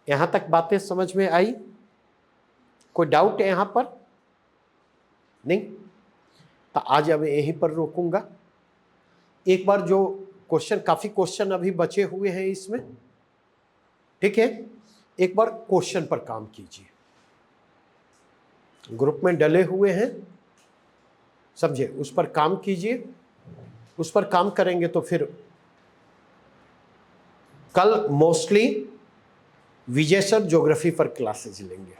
यहां तक बातें समझ में आई? कोई डाउट है यहां पर? नहीं? तो आज अब यहीं पर रोकूंगा। एक बार जो क्वेश्चन, काफी क्वेश्चन अभी बचे हुए हैं इसमें, ठीक है, एक बार क्वेश्चन पर काम कीजिए। ग्रुप में डले हुए हैं, समझे, उस पर काम कीजिए। उस पर काम करेंगे तो फिर कल मोस्टली विजय सर ज्योग्राफी पर क्लासेज लेंगे,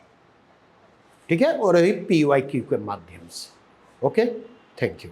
ठीक है, और अभी PYQ के माध्यम से। Okay, thank you.